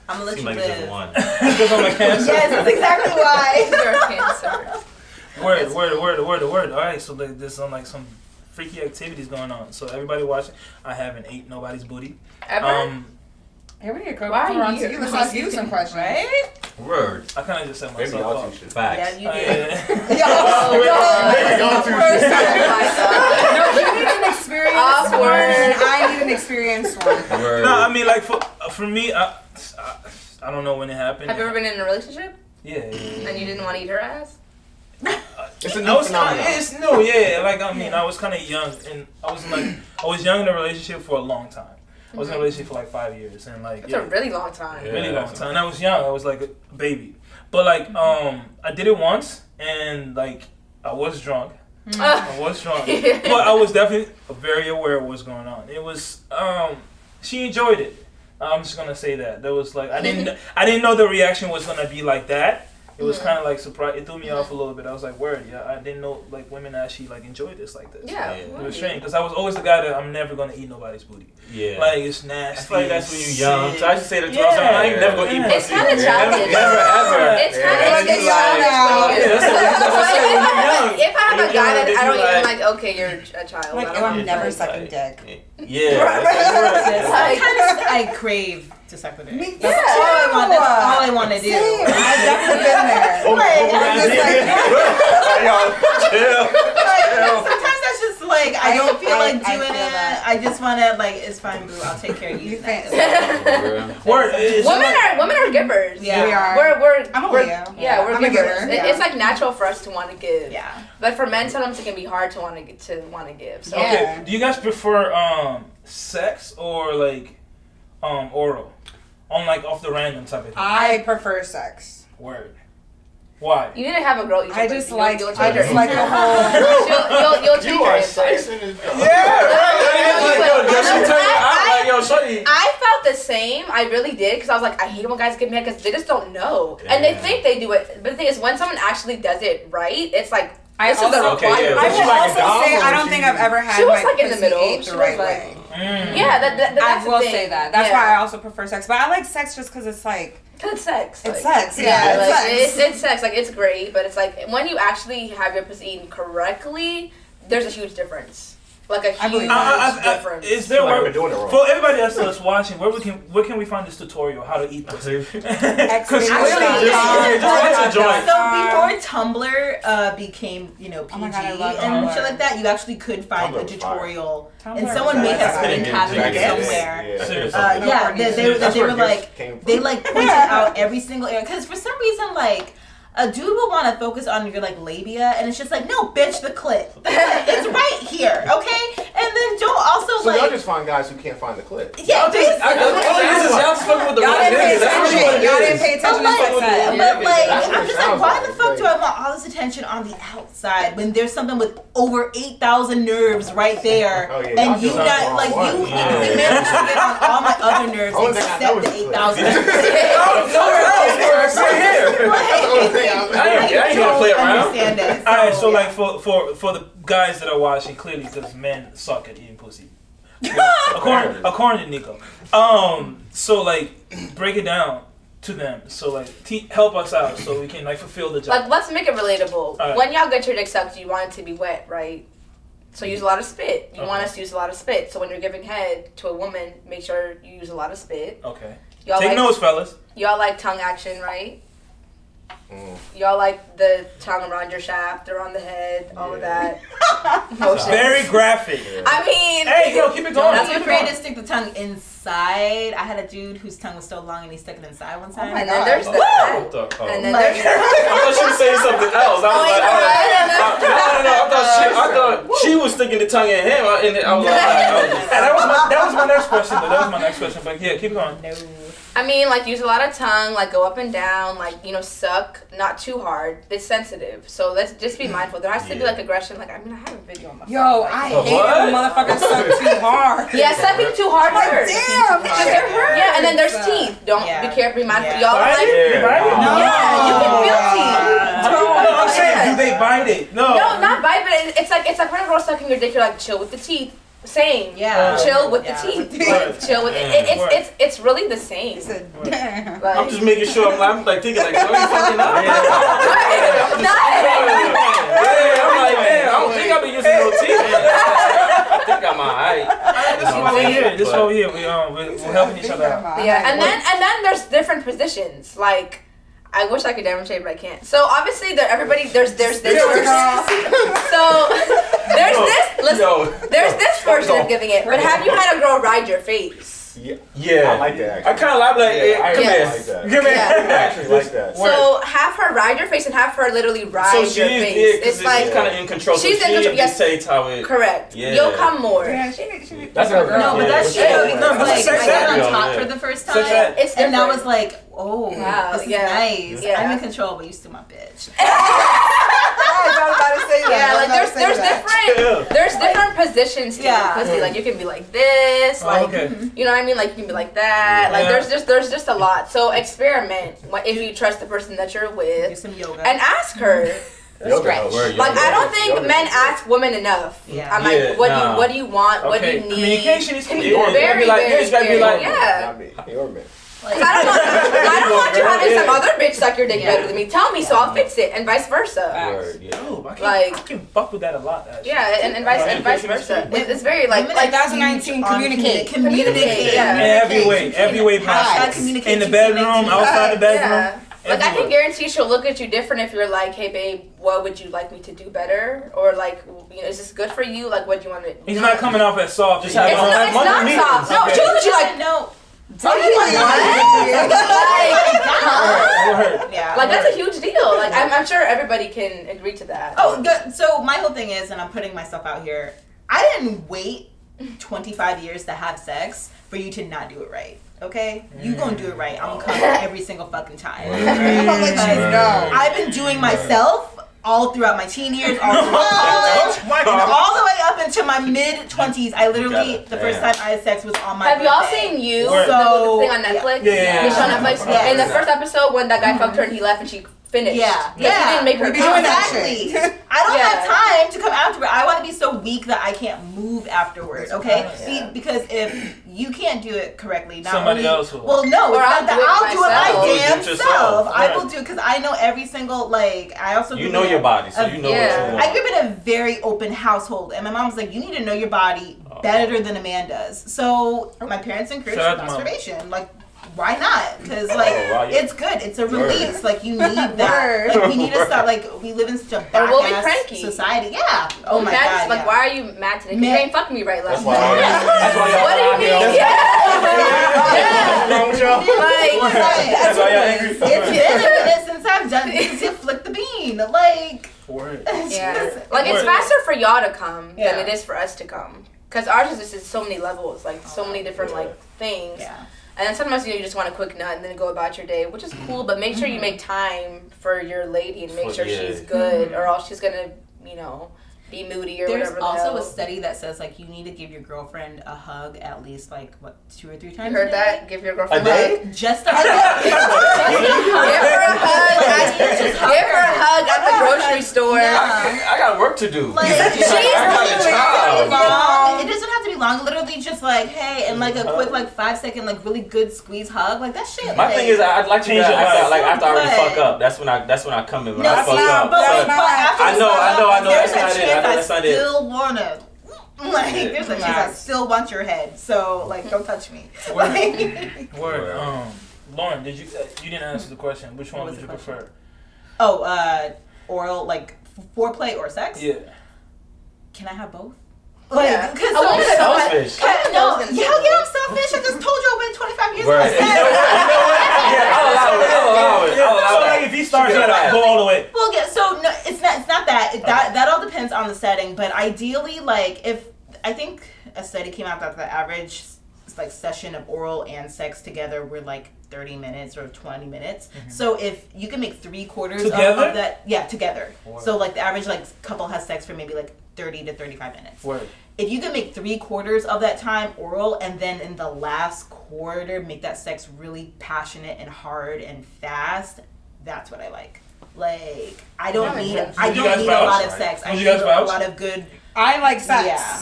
I'm gonna let Seems you like it's live. just one. Because I'm a Cancer. Yes, that's exactly why. You're a Cancer. Word. All right, so there's some freaky activities going on. So everybody watching, I haven't ate nobody's booty. Ever? Here we go. Why are you around here? to you. Let's ask you some questions. Right? Word. I kind of just set Maybe myself y'all up. two should. Facts. Yeah, you Oh, did. yeah. Oh, first time. No, he needs an experienced Awkward. one. I need an experienced one. Word. No, I mean like for me, I don't know when it happened. Have you ever been in a relationship Yeah. and you didn't want to eat her ass? It's a I new was phenomenon. it's new, yeah. Like I mean, I was kind of young, and I was young in a relationship for a long time. I was in a relationship for like 5 years, and like It's a really long time. Yeah. really long time. And I was young. I was like a baby, but like I did it once, and like I was drunk. I was drunk, but I was definitely very aware of what's going on. It was she enjoyed it. I'm just gonna say that. There was like I didn't know the reaction was gonna be like that. It was kind of like surprise. It threw me off a little bit. I was like, "Word, yeah." I didn't know like women actually like enjoy this like this. Yeah. It was strange because I was always the guy that I'm never gonna eat nobody's booty. Yeah. Like it's I nasty. feel like that's when it's you're young. sick. So I just say that to myself. I ain't never gonna eat Yeah. It's pussy. kind of childish. Never ever. It's kind of Yeah. it's Yeah. childish. Yeah, that's what I say when you're young. If I have a When guy you're that young, I don't you eat, I'm like- like, okay, you're a child. Like, I oh, don't I'm never Like, sucking dick. Yeah. Like- Sometimes I crave to suck with it. Me That's too. all I want. That's all I want to do. Same. I definitely been there. I'm just Sometimes that's just like I don't feel like I doing feel it. that. I just want to like it's fine, boo. I'll take care of you. You think? Word. Is it like- Women are givers. Yeah. We are. We're I'm a Leo. Yeah, we're I'm a givers. giver. It's like natural for us to want to give. Yeah. But for men, sometimes it can be hard to want to give. So Yeah. Okay. Do you guys prefer sex or like oral? On like off the random type of thing. I prefer sex. Word. Why? you need to have a girl. I just like You'll I change just her like the answer. whole. You'll change You your are answer. sexing this girl. I felt the same. I really did because I was like, I hate when guys get mad because they just don't know, and they think they do it. But the thing is, when someone actually does it right, it's like this is a also- requirement. I She will like a also dom say or I don't she- think I've ever had She was my like in the pussy middle. ate She the was right like- way. Yeah, that's I the will thing. say that. That's Yeah. why I also prefer sex. But I like sex just because it's like Cause it's sex. it's like, sex. Yeah, Yeah, like, it's sex. it's sex. Like it's great, but it's like when you actually have your pussy eaten correctly, there's a huge difference. Like a I believe huge that. difference. Is there Like where, we're doing it wrong. for everybody else that's watching? Where can we find this tutorial how to eat pussy? Actually, So before Tumblr became, PG Oh my God, I love and Tumblr. shit like that, you actually could find Tumblr a was tutorial, Tumblr and was someone may have fire. put in catalog Yeah. somewhere. Yeah. Seriously. Yeah, That's they where were gifts like, came from. they like pointed out every single area, because for some reason, like, a dude will want to focus on your like labia, and it's just like, no, bitch, the clit. It's right here, okay? And then Joel also So y'all like, just find guys who can't find the clip. yeah, basically. Y'all just fucking with the Y'all wrong didn't pay niggas. That's what attention. it Y'all is. didn't pay attention But to sex ed. like, That's what I'm it just like, sounds why like. the fuck do I want all this attention on the outside when there's something with over 8,000 nerves right there, Oh, yeah, and y'all you just not wrong like one. you Yeah. managed to get on all my other nerves Only thing I know except is the the 8,000. I ain't gonna play around. Understand it. All right, so yeah. like for the guys that are watching, clearly because men suck at eating pussy. according to Nico. So like break it down to them. So like help us out so we can like fulfill the job. Like, let's make it relatable. Alright. When y'all get your dick sucked, you want it to be wet, right? So use a lot of spit. You want Okay. us to use a lot of spit. So when you're giving head to a woman, make sure you use a lot of spit. Okay. Y'all Take like notes, fellas. y'all like tongue action, right? Mm. Y'all like the tongue around your shaft, around the head, all of Yeah. that. Motion. Very graphic. I mean, Hey, yo, keep it going. Don't Keep be it afraid going. to stick the tongue inside. I had a dude whose tongue was so long and he stuck it inside one time. my and God. then there's the and then Like- there's I thought she was saying something else. I was like, I thought she was sticking the tongue in him, and I was like, That was my next question. Though. That was my next question. But yeah, keep going. No. I mean, like, use a lot of tongue, like, go up and down, like, suck, not too hard. It's sensitive. So let's just be mindful. There has to be, like, aggression. Like, I mean, I have a video on my phone. Yo, like, I Oh, hate what? when motherfuckers suck too hard. yeah, sucking too hard Like, hurts. damn, Because shit they're- hurts. Yeah, and then there's teeth. Don't Yeah. be careful, be mindful. Yeah. Y'all Bite like, it? You bite it? No. yeah, you can feel teeth. No, I'm saying, do they bite it? No. No, not bite, but it's like when a girl's sucking your dick, you're like, chill with the teeth. Same. Yeah. Chill with Yeah. the teeth. Right. Chill with it's really the same. It's a damn. Like, I'm just making sure. I'm like thinking like, are you fucking up? I'm like, man, I don't think I've been using no teeth. I think I'm alright. This is why we're here. This is why we're here. We're helping each other out. Yeah, and then there's different positions. Like, I wish I could demonstrate, but I can't. So obviously, there's this. So there's this. Listen, there's this version of giving it. But have you had a girl ride your face? Yeah. I like that. I kind of like Actually. I come actually here. like that. Give me. Yeah. I actually like that. So have her ride your face and have her literally ride So your she's face. she's kind of in control. She's so in control, She yes. dictates how it. correct. Yeah. You'll come more. Yeah, That's a girl. No, but that shit, Yeah. No, but like, sex I got ed. on top Yeah. for the first Sex time, ed. It's and that different. was like, oh, Wow, this is yeah. nice. Yeah. I'm in control, but you still my bitch. I was about to say that. Yeah, I was like about to say that. there's different positions to Yeah. pussy. Like you can be like this, Oh, like okay. you know what I mean. Like you can be like that. Like Yeah. there's just a lot. So experiment if you trust the person that you're Do with, some yoga. and ask her. Yoga helps. Like I don't think men ask women enough. Yeah. I'm Yeah, like, what nah. do you want? What do Okay, you need? communication is key. Yeah, Very, you gotta be like very, this, you gotta be very, like- yeah. Not me. You're a man. Like, 'Cause I don't want you having some Yeah. other bitch suck your dick Yeah. better than me. Tell me so I'll fix it, and vice versa. Word, yeah. Oh, I can, Like- I can fuck with that a lot. Actually. Yeah, and vice versa. It's very like women like are 2019, huge on communicate. Communicate, yeah. In every way possible. Hashtag In communication the bedroom, outside the bedroom. Yeah. Like, I can guarantee she'll look at you different if you're like, hey, babe, what would you like me to do better? Or, like, you know, is this good for you? Like, what do you want to... He's not coming off as soft. It's not soft. No, Okay. she looks at you like, no. Like, that's a huge deal. Like, I'm sure everybody can agree to that. Oh, good. So my whole thing is, and I'm putting myself out here, I didn't wait 25 years to have sex for you to not do it right. Okay? You gonna do it right. I'm gonna come every single fucking time. I'm gonna let you know. I've been doing myself all throughout my teen years, all through college, all the way up into my mid-20s. I literally, the first time I had sex was on my Have y'all birthday. seen You? So, the thing on Netflix? Yeah. The show on Netflix? Yes. In the first episode, when that guy fucked her and he left and she finished. Yeah. He didn't make her We be doing that Exactly. shit. I don't have time to come afterward. I want to be so weak that I can't move afterward. Okay, see, because if you can't do it correctly, not Somebody only, else will. Well, no, Or it's I'll not that. do it I'll do it myself. my Do it damn yourself. self. I Right. will do it because I know every single like. I also You grew know in your body, so you know what Yeah. you want. I grew up in a very open household, and my mom was like, "You need to know your body better than a man does." So my parents encouraged Shout out to Mom. masturbation. Like, why not? Because like wow, yeah. it's good. It's a release. Like you need that. Word. Like we need to stop. Like we live in such a Or we'll be back-ass cranky. society. Yeah. Oh my Mad, god. Like, yeah. why are you mad today? 'Cause Man. you ain't fucking me right last That's why. night. That's why y'all What do you out here. mean? Yeah. What's wrong with y'all? Like, That's why y'all angry. It's been a minute since I've done this. You flip the bean. Like. Word. yeah. Like, it's Word. faster for y'all to come Yeah. than it is for us to come. Because ours is just so many levels, like so many different like things. Yeah. And then sometimes you just want a quick nut and then go about your day, which is cool. But make sure you make time for your lady and make sure Yeah. she's good, or else she's gonna, you know, be moody or There's whatever. the also hell. a study that says like you need to give your girlfriend a hug at least like what 2 or 3 times. You heard a day? that? Give your girlfriend A day? Like, just a hug. Give her a hug. Just hug Give her a hug at the grocery store. I got work to do. Like, I got a job. long. It doesn't have to be long. Literally, just like hey, and like a quick like 5-second like really good squeeze hug. Like that shit. My like, thing is, I'd like to do Change that your after, life. like after I already But- fuck up. That's when I come in when No, I that's fuck not- up. but So- that's not- after I you know, fuck I know, up, I know, There's that's a not it, chance that's I not it. still wanna. Like Yeah. there's a chance I still want your head. So like don't touch me. Word. Like- Word. Lauren, did you didn't answer the question. Which one What was would you the question? prefer? Oh, oral like foreplay or sex? Yeah. Can I have both? Yeah. Like, cause I wanted to know Selfish. no, Those yeah, I'm selfish. I just told you I've been 25 years Right. with You know sex. what? Yeah, I'll allow it. I'll So allow like it. if he starts, She you can gotta have go all the way. Well, yeah. So no, it's not that. That all depends on the setting. But ideally, like if I think a study came out that the average like session of oral and sex together were like 30 minutes or 20 minutes. So if you can make 3/4 Together? of that, yeah, together. Wow. So like the average like couple has sex for maybe like 30 to 35 minutes. Word. If you can make 3/4 of that time oral and then in the last quarter make that sex really passionate and hard and fast, that's what I like. Like I don't That makes need sense. I Would you don't guys need vouch? a lot of sex. I Would you need guys a vouch? lot of good. I like sex. Yeah.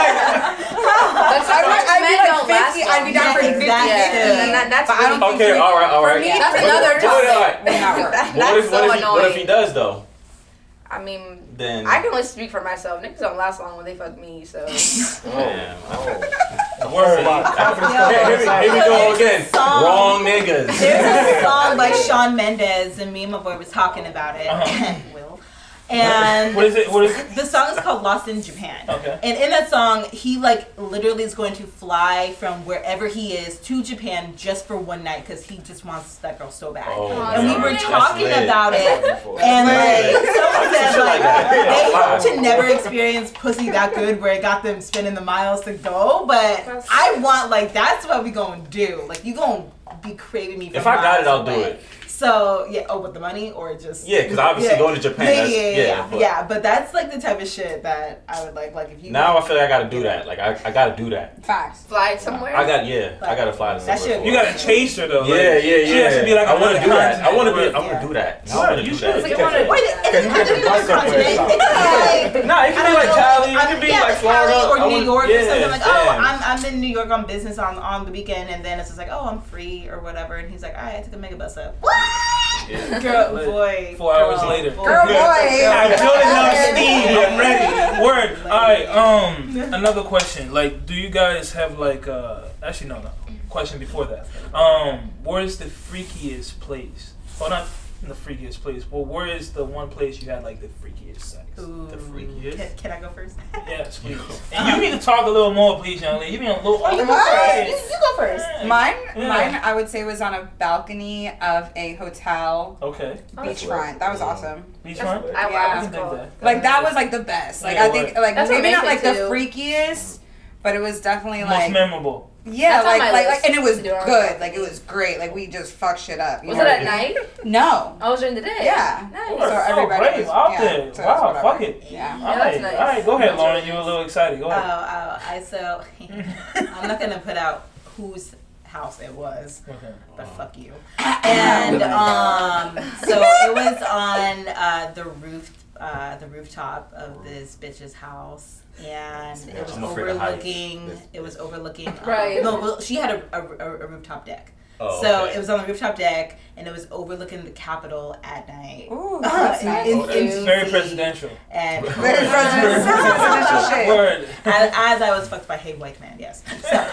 But sometimes I'd be men like don't 50, last I'd be down for long. 50, Yeah, and that's But I really don't Okay, all right. me, Yeah. That's for another me, topic. would not work. That's so annoying. What if he does though? I mean, Then I can only speak for myself. Niggas don't last long when they fuck me, so. Damn. Word. Here we go again. Song. Wrong niggas. There's a song by Shawn Mendes and me and my boy was talking about it. Will. And What is it? What is it? the song is called Lost in Japan. Okay. And in that song, he like literally is going to fly from wherever he is to Japan just for one night because he just wants that girl so bad. Oh, And we God. were That's talking lit. about it. And like someone said Shit like like that. they Yeah. hope to never experience pussy that good where it got them spending the miles to go. But I want like that's what we gonna do. Like you gonna be craving me for If I got it, miles I'll do away. it. So yeah, with the money or just Yeah, because obviously going to Japan. Yeah, But but that's like the type of shit that I would like. Like if you now I feel like I gotta do that. Like I gotta do that. Facts. Fly somewhere? I gotta fly to That somewhere. shit- for You it. gotta chase her though. Yeah, Like, yeah. She has to be like I want to another do that. I continent. want to be. Word. I want to do that. I Word, want to you do should. that. It's like, I wanna- Wait, it doesn't have to be like a continent. It could be like Nah, it I can be don't like know, Cali. It I'm- can be yeah, like Florida Cali or I New wanna- York or yeah, something like, damn. I'm in New York on business on the weekend, and then it's just like, oh, I'm free or whatever, and he's like, all right, I took a mega bus up. Yeah. Girl, boy. 4 hours later. Girl, boy. I'm building up Yeah. steam. I'm ready. Word. All right. Another question. Like, do you guys have like? Actually, no. question before that. Where is the freakiest place? Well, not the freakiest place. Well, where is the one place you had like the freakiest sex? Ooh. The freakiest. Can I go first? Yes, please. And you need to talk a little more, please, young lady. You being a little. Oh, you go first. You go first. Mine, Yeah. I would say was on a balcony of a hotel Okay. beachfront. That was awesome. Beachfront. Yeah. I can dig that. Like that was like the best. Like Yeah, I think like That's what maybe not makes like it the too. freakiest, but it was definitely Most like memorable. yeah, That's on like my list and it was to do on good. my Like it was great. Like we just fucked shit up. You Was know? it at night? No. I was during the day. Yeah. Nice. You are So so everybody brave was- out yeah, there. so Wow, whatever. fuck it. Yeah. All that's right, nice. all right. Go ahead, That's Lauren. really You were a nice. little excited. Go ahead. So I'm not gonna put out whose house it was, Okay. but fuck you. And so it was on the rooftop of this bitch's house. And it was I'm afraid of heights. overlooking. It was overlooking. Right. No, well, she had a rooftop deck. Oh, So okay. it was on the rooftop deck, and it was overlooking the Capitol at night. Ooh, that's nice. It's very presidential. And Very presidential shit. Word. as I was fucked by a white man, yes. So Yeah,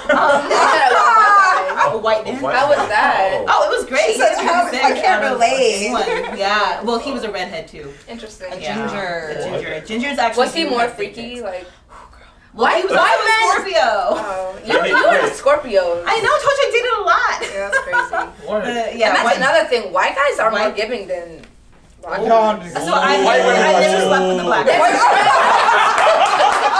a white man. How was that? Oh, it was great. She said, He was "How- sick. I can't was relate." fucking fun. Yeah. Well, he was a redhead too. Interesting. A Yeah. ginger. A ginger. Ginger's actually. Was he do more have big freaky? dicks. Like, Well, he was Why a Scorpio. oh, you and Scorpios. I know. I told you I dated a lot. Yeah, that's crazy. Word. Yeah. And that's white- another thing. White guys are more White- giving than black No, guys. So I never slept with the black guy.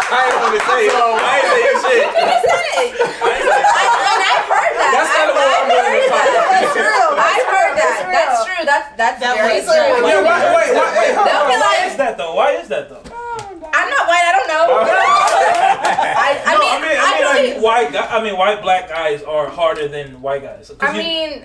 I ain't gonna say it. I ain't saying shit. You said it. And I've heard that. That's not what I'm gonna say. That's true. I've heard that. That's true. That's That very was true. true. Yeah, wait. Hold They'll on. be Why like- is that though? Why is that though? I'm not white. I don't know. I mean, white black guys are harder than white guys. 'Cause I you- mean,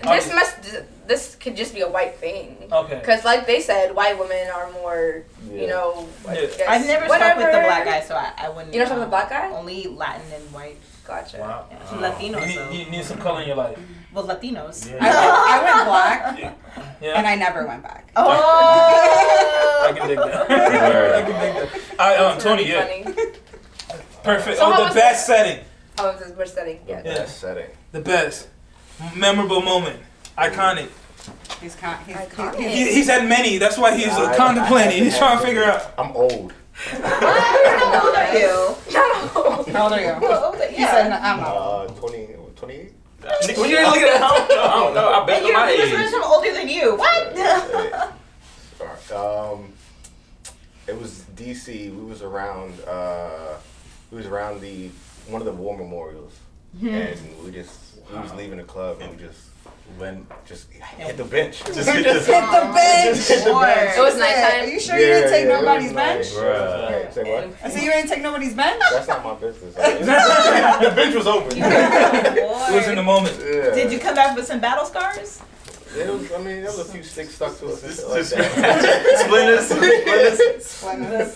this could just be a white thing. Okay. Because, like they said, white women are more, you know. I Yeah. guess, I've never slept with the black guy, so I wouldn't. You don't slept with the black guy? Only Latin and white. Gotcha. Wow. Yeah. Latinos, though. You need some color in your life. Well, Latinos. I went black Yeah. and I never went back. Oh! I can dig that. I can dig that. Tony, yeah. Funny. Perfect. So how Oh, the was best setting. Oh, this is we're studying. Yeah. Yeah. Best setting. The best. Memorable moment. Iconic. He's Iconic. He's had many. That's why he's I contemplating. He's trying to figure out. I'm old. How old are you? How old are you? How old are you? He said, I'm not. 28? Nigga, when you ain't looking at I don't know. I bet And my you're age. listeners from older than you. What? It was DC. We was around the one of the war memorials, and we was leaving the club and we just hit the bench. Just Hit the bench. Just hit the bench. It was nighttime. Are you sure you didn't take nobody's bench? Bruh. Say what? I said you didn't take nobody's bench? That's not my business. The bench was open. It was in the moment. Yeah. Did you come back with some battle scars? There was a few sticks stuck to us and shit like that. Splinters.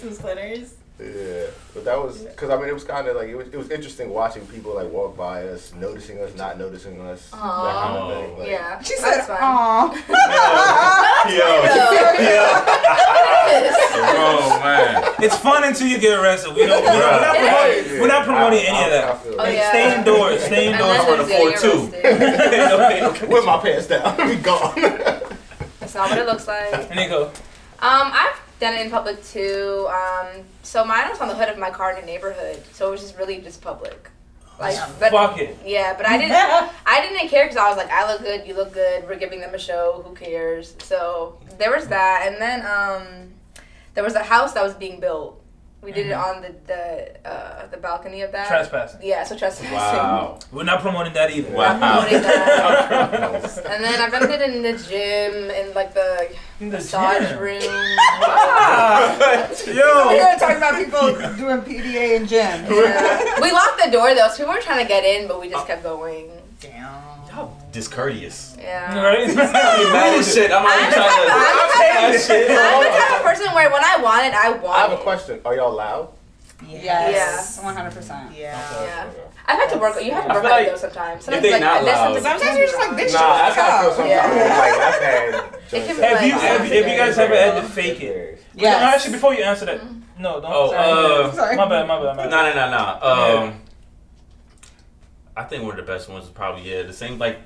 Some splinters. Yeah, but that was because it was kind of like it was interesting watching people like walk by us, noticing us, not noticing us, that kind of thing. Like, Yeah. She that's said, fun. "Aw." Oh man. It's fun until you get arrested. We're not promoting any of that. I feel Oh, like, yeah. Stay indoors. Stay And indoors. then on the you're 4-2. roasted. with my pants down, we gone. That's not what it looks like. Nico. I've done it in public too. So mine was on the hood of my car in the neighborhood, so it was just public. Like, but, Fuck it. yeah, but I didn't care because I was like, I look good, you look good, we're giving them a show, who cares? So there was that, and then there was a house that was being built. We did it on the balcony of that. Trespassing. Yeah, so trespassing. Wow. We're not promoting that either. Wow. Not promoting that. And then I've done it in the gym, in like the In the massage gym. room. You're Yo. talking about people doing PDA in gym. Yeah. We locked the door though, so people were trying to get in, but we just kept going. Damn. Y'all discourteous. Yeah. Right? Mad as shit. I'm not even trying to. I'm the type of person where when I want it, I want I have a it. question. Are y'all loud? Yes. 100%. Yeah. Yeah. I've had to work. You have to I work feel on it like though sometimes. if they like, not there's loud- something- Sometimes you're just like, bitch, Nah, that's how I feel sometimes. Yeah. Like I've had. It can be Have you like- have you guys ever had to fake it? Yes. No, actually, before you answer that, no, don't. Oh, sorry. Sorry. My bad. No. I think one of the best ones was probably the same. Like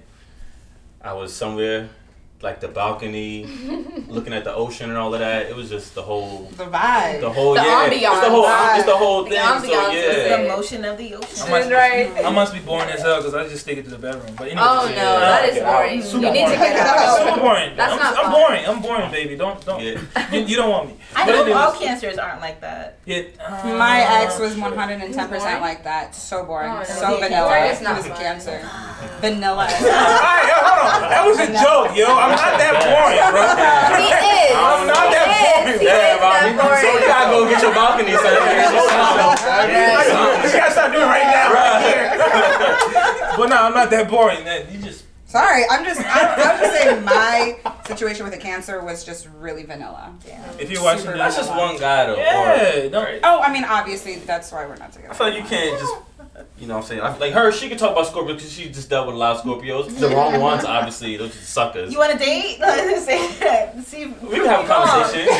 I was somewhere, like the balcony, looking at the ocean and all of that. It was just the whole vibe. The whole ambiance. It's the whole thing. ambiance So is The motion of the ocean. I must be boring as hell because I just stick it to the bedroom. But anyway, Oh no, that is boring. Super You need to boring. get out. Super boring. That's not I'm fun. boring. I'm boring, baby. Don't. Yeah. You don't want me. I But know anyways, all cancers aren't like that. My ex was 110% like that. So boring. Oh, no. So He's a vanilla. cancer? He It's not was a fun. cancer. Vanilla. Alright, yo, hold on. That was a joke, yo. I'm not that boring, bro. He is. I'm not that boring. He is that boring. So you gotta go get your balcony, son. You gotta stop doing it right now, right here. But no, I'm not that boring. You just. Sorry, I'm just saying my situation with a cancer was just really vanilla. If you're watching Super this, That's just one guy though. yeah. No. Oh, I mean, obviously, that's why we're not together. I feel like you can't just, you know what I'm saying? Like her, she can talk about Scorpio because she just dealt with a lot of Scorpios. The wrong ones, obviously, those just suckers. You want a date? See, We can have a conversation.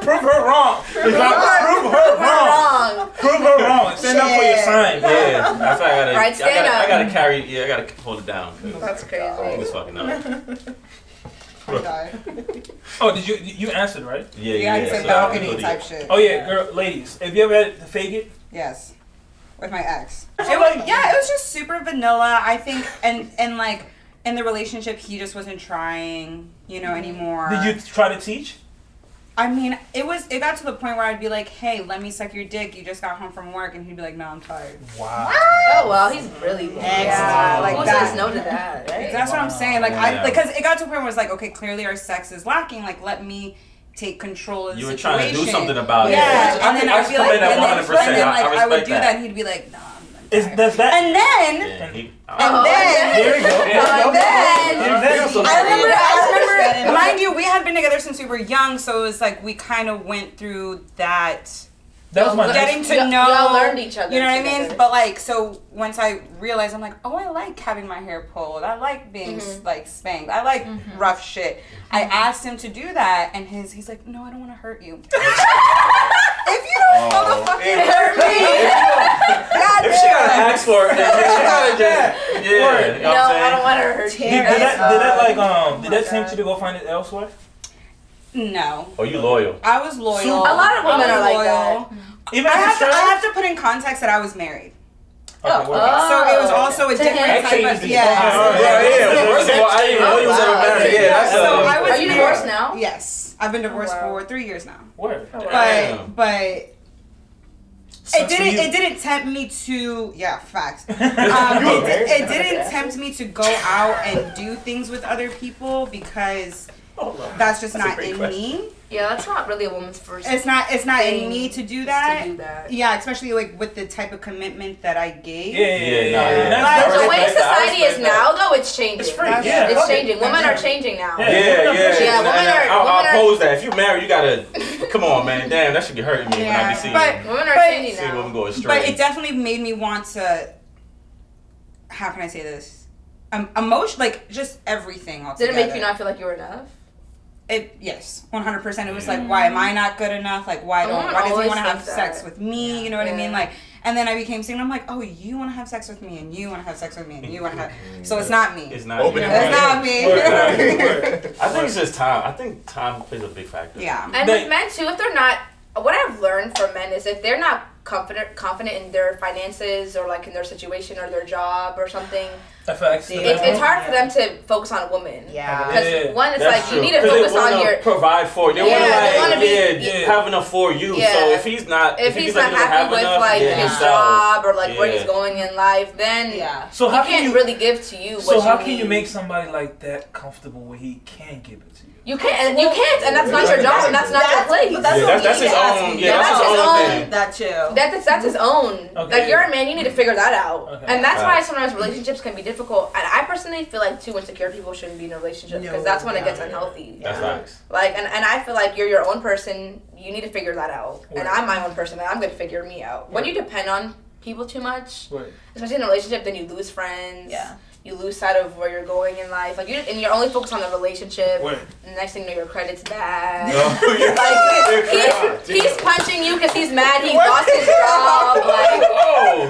Prove her wrong. Prove her wrong. Prove her wrong. Stand up for your sign. Yeah, that's why I gotta. Right, stand up. I gotta carry. Yeah, I gotta hold it down. That's crazy. Niggas fucking up. Oh, did you answered right? Yeah, Yeah, he said So, balcony type shit. Oh yeah, girl, ladies. Have you ever had to fake it? Yes, with my ex. It was just super vanilla. I think, and like in the relationship, he just wasn't trying, anymore. Did you try to teach? I mean, it got to the point where I'd be like, "Hey, let me suck your dick. You just got home from work," and he'd be like, "No, I'm tired." Wow. Oh well, he's really Yeah, like who that. says no to that? Right? That's what I'm saying. Like, Yeah. because it got to a point where it's like, okay, clearly our sex is lacking. Like, let me take control of the You were situation. trying to do something about it. Yeah, and then I'd be like, that and 100%. then like I would respect do that, and he'd be like, "No, I'm tired." Does that? And then, Yeah, There you go. and then. I remember, Yeah. mind you, we had been together since we were young, so it was like we kind of went through that. That was my Getting to Y'all know, learned each other you know what I together. mean? But like, so once I realized, I'm like, oh, I like having my hair pulled. I like being like spanked. I like rough shit. I asked him to do that, and he's like, no, I don't want to hurt you. If you don't motherfucking hurt me, if she gotta ask for it, then she gotta just you know what I'm No, I saying? don't want to hurt you. Did that tempt you to go find it elsewhere? no. Oh, you loyal. I was loyal. A lot of women I was are like loyal. that. Even I if it's have to put in context that I was married. Okay, word. So it was also a To different him. type of First of all, I didn't even know you was ever married. Yeah, that's So I was Are you married- divorced now? Yes, I've been divorced wow. for 3 years now. Word. Damn. But Sucks for you. it didn't tempt me to facts. It didn't tempt me to go out and do things with other people because that's just not in me. Yeah, that's not really a woman's first. It's not thing in me to do is that. To do that. Yeah, especially like with the type of commitment that I gave. Yeah. That's- The way respect that. I society is respect that. now, though, it's changing. It's free. That's- Yeah. It's fuck it. changing. Women are changing now. Yeah. Yeah, women are- I'll women are- oppose that. If you're married, you gotta. Come on, man. Damn, that should be hurting me when I be seeing Women are But- changing seeing women now. go astray. But it definitely made me want to. How can I say this? Emotion, like just everything Did altogether. it make you not feel like you were enough? Yes, 100%. It was like, why am I not good enough? Like, why does he always want to have think that. sex with me? You know what I mean? Like, and then I became single. I'm like, oh, you want to have sex with me, and you want to have sex with me, and you want to have. So it's not me. It's not. Open you. it. It's not me. I think it's just time. I think time plays a big factor. Yeah. And They- with men too, if they're not, what I've learned from men is if they're not confident in their finances or like in their situation or their job or something, FX. it's hard for them to focus on a woman. Yeah. Because Yeah. one, it's That's like true. you need to 'Cause focus they wanna on your. provide for. They Yeah, want to they wanna be- have enough for you. Yeah. So if he's not, If he's like, not he doesn't happy have with enough, like yeah, his so- job or like where he's yeah. going in life, then So he how can't can you really give to you. So what how you can you need. make somebody like that comfortable where he can give it to you? You can't, and that's not your job, and that's not your place. But that's Yeah, what that's we his need to ask own. you. Yeah, that's his That's his own own- thing. That too. That's his own. Okay. Like you're a man, you need to figure that out, Okay. and that's why Right. sometimes relationships can be difficult. And I personally feel like too insecure people shouldn't be in a relationship because that's when it gets unhealthy. That's facts. Like, and I feel like you're your own person. You need to figure that out. And Right. I'm my own person, and I'm gonna figure me out. When you depend on people too much, Right. especially in a relationship, then you lose friends. Yeah. you lose sight of where you're going in life. Like and you're only focused on the relationship. Word. And the next thing you know, your credit's bad. Oh, yeah. Like he's punching you because he's mad he lost his job.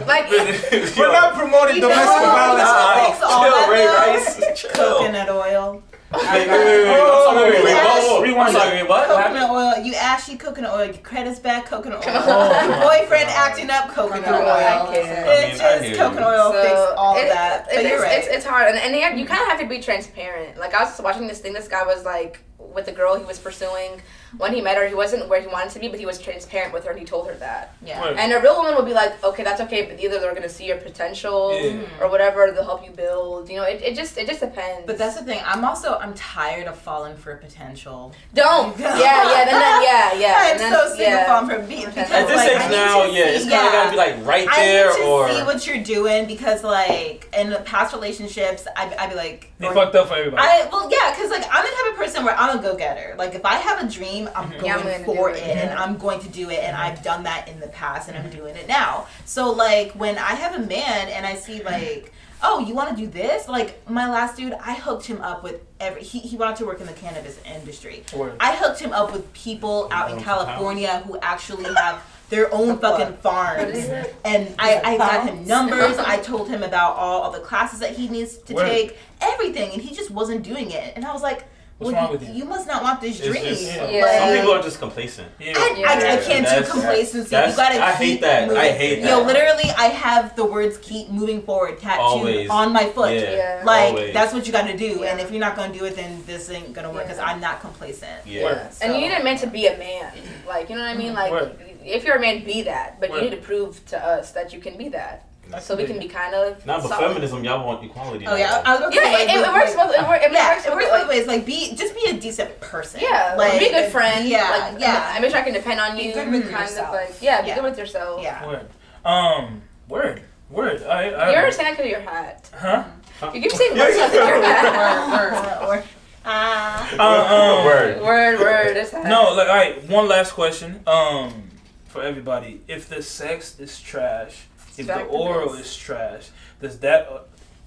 Like We're not promoting domestic violence at all. Fix all Chill, that Ray though. Rice. Chill. Coconut oil. Wait. I'm sorry, wait, whoa. Rewind I'm sorry, that. what? Coconut oil. You ashy coconut oil. Your credit's bad. Coconut oil. Your boyfriend acting up. Coconut oil. I It's I just hear coconut you. oil fix all of that. But you're right. It's hard, and you kind of have to be transparent. Like I was watching this thing. This guy was like with the girl he was pursuing. When he met her, he wasn't where he wanted to be, but he was transparent with her, and he told her that. Yeah. Right. And a real woman would be like, okay, that's okay, but either they're gonna see your potential or whatever, they'll help you build. You know, it just depends. But that's the thing. I'm tired of falling for potential. don't. Yeah. I'm And then, so sick of falling for being because At this like, age I need now, to yeah, see- it's kind of gotta be like right there I need to or. see what you're doing because like in the past relationships, I'd be like, They fucked up for everybody. because like I'm the type of person where I'm a go-getter. Like if I have a dream, I'm Yeah, I'm going gonna for do it, it, and I'm going to do it, and I've done that in the past, and I'm doing it now. So like when I have a man and I see like, oh, you want to do this? Like my last dude, I hooked him up with he wanted to work in the cannabis industry. Word. I hooked him up with people out in California who actually have their own fucking farms. And I got him numbers. I told him about all the classes that he needs to Word. take, everything, and he just wasn't doing it. And I was like, What's well, wrong with you? you must not want this It's dream. just, Yeah. some people are just complacent. Yeah. I can't do That's- complacency. that's- You gotta I keep hate that. moving. I hate Yo, that. literally, I have the words "keep moving forward" tattooed Always. on my foot. Yeah. Like Always. that's what you gotta do. Yeah. And if you're not gonna do it, then this ain't gonna work because I'm not complacent. Yeah. Word. And you need a man to be a man. Like, you know what I mean? Like, Word. if you're a man, be that. But Word. you need to prove to us that you can be that. So we can be kind of. Not but solid. feminism, y'all want equality. Oh now. yeah, I was gonna Yeah, say, it works both. It works Yeah, it works both both ways. Like, just be a decent person. Yeah, like be a good friend. Yeah, like, yeah. I make sure I can depend on Be you. good with kind yourself. Of like, yeah, be Yeah. good with yourself. Yeah. Word. You're saying because of your hat. Huh? You keep saying words because of your hat. Or Word. This hat. No, like, all right. One last question. For everybody, if the sex is trash, if the Back to oral this. is trash, does that?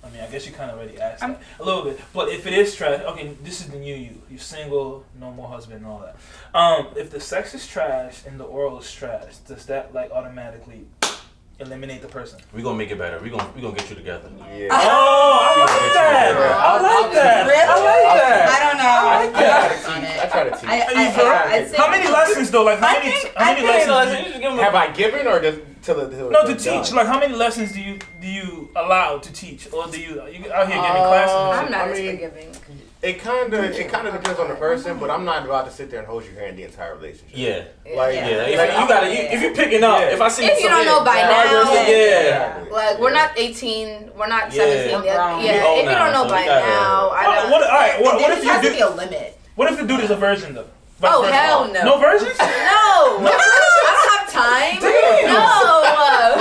I mean, I guess you kind of already asked that a little bit. But if it is trash, okay, this is the new you. You're single, no more husband, and all that. If the sex is trash and the oral is trash, does that like automatically eliminate the person? We gonna make it better. We gonna get you together. Yeah. Oh, I like that. I like that. I like that. I don't know. I like that. I try to teach. I'd say How many lessons though? Like how many lessons? Have I given or just till No, to teach. Like, how many lessons do you allow to teach, or do you out here giving classes? I'm not I as mean, forgiving. It kind of depends on the person, but I'm not about to sit there and hold your hand the entire relationship. Yeah. Like, Yeah. Yeah. like, You gotta. If you're picking up, Yeah. if I see If you don't know by now, yeah. Like, we're not 18, we're not Yeah. 17. We're grown. Yeah, We old if you now, don't know so by we gotta- now, I don't. All right. What there if just has you to be do? a limit. What if the dude is a virgin though? Vice Oh, versa. hell no. No virgins? No, I don't have time. Damn. No.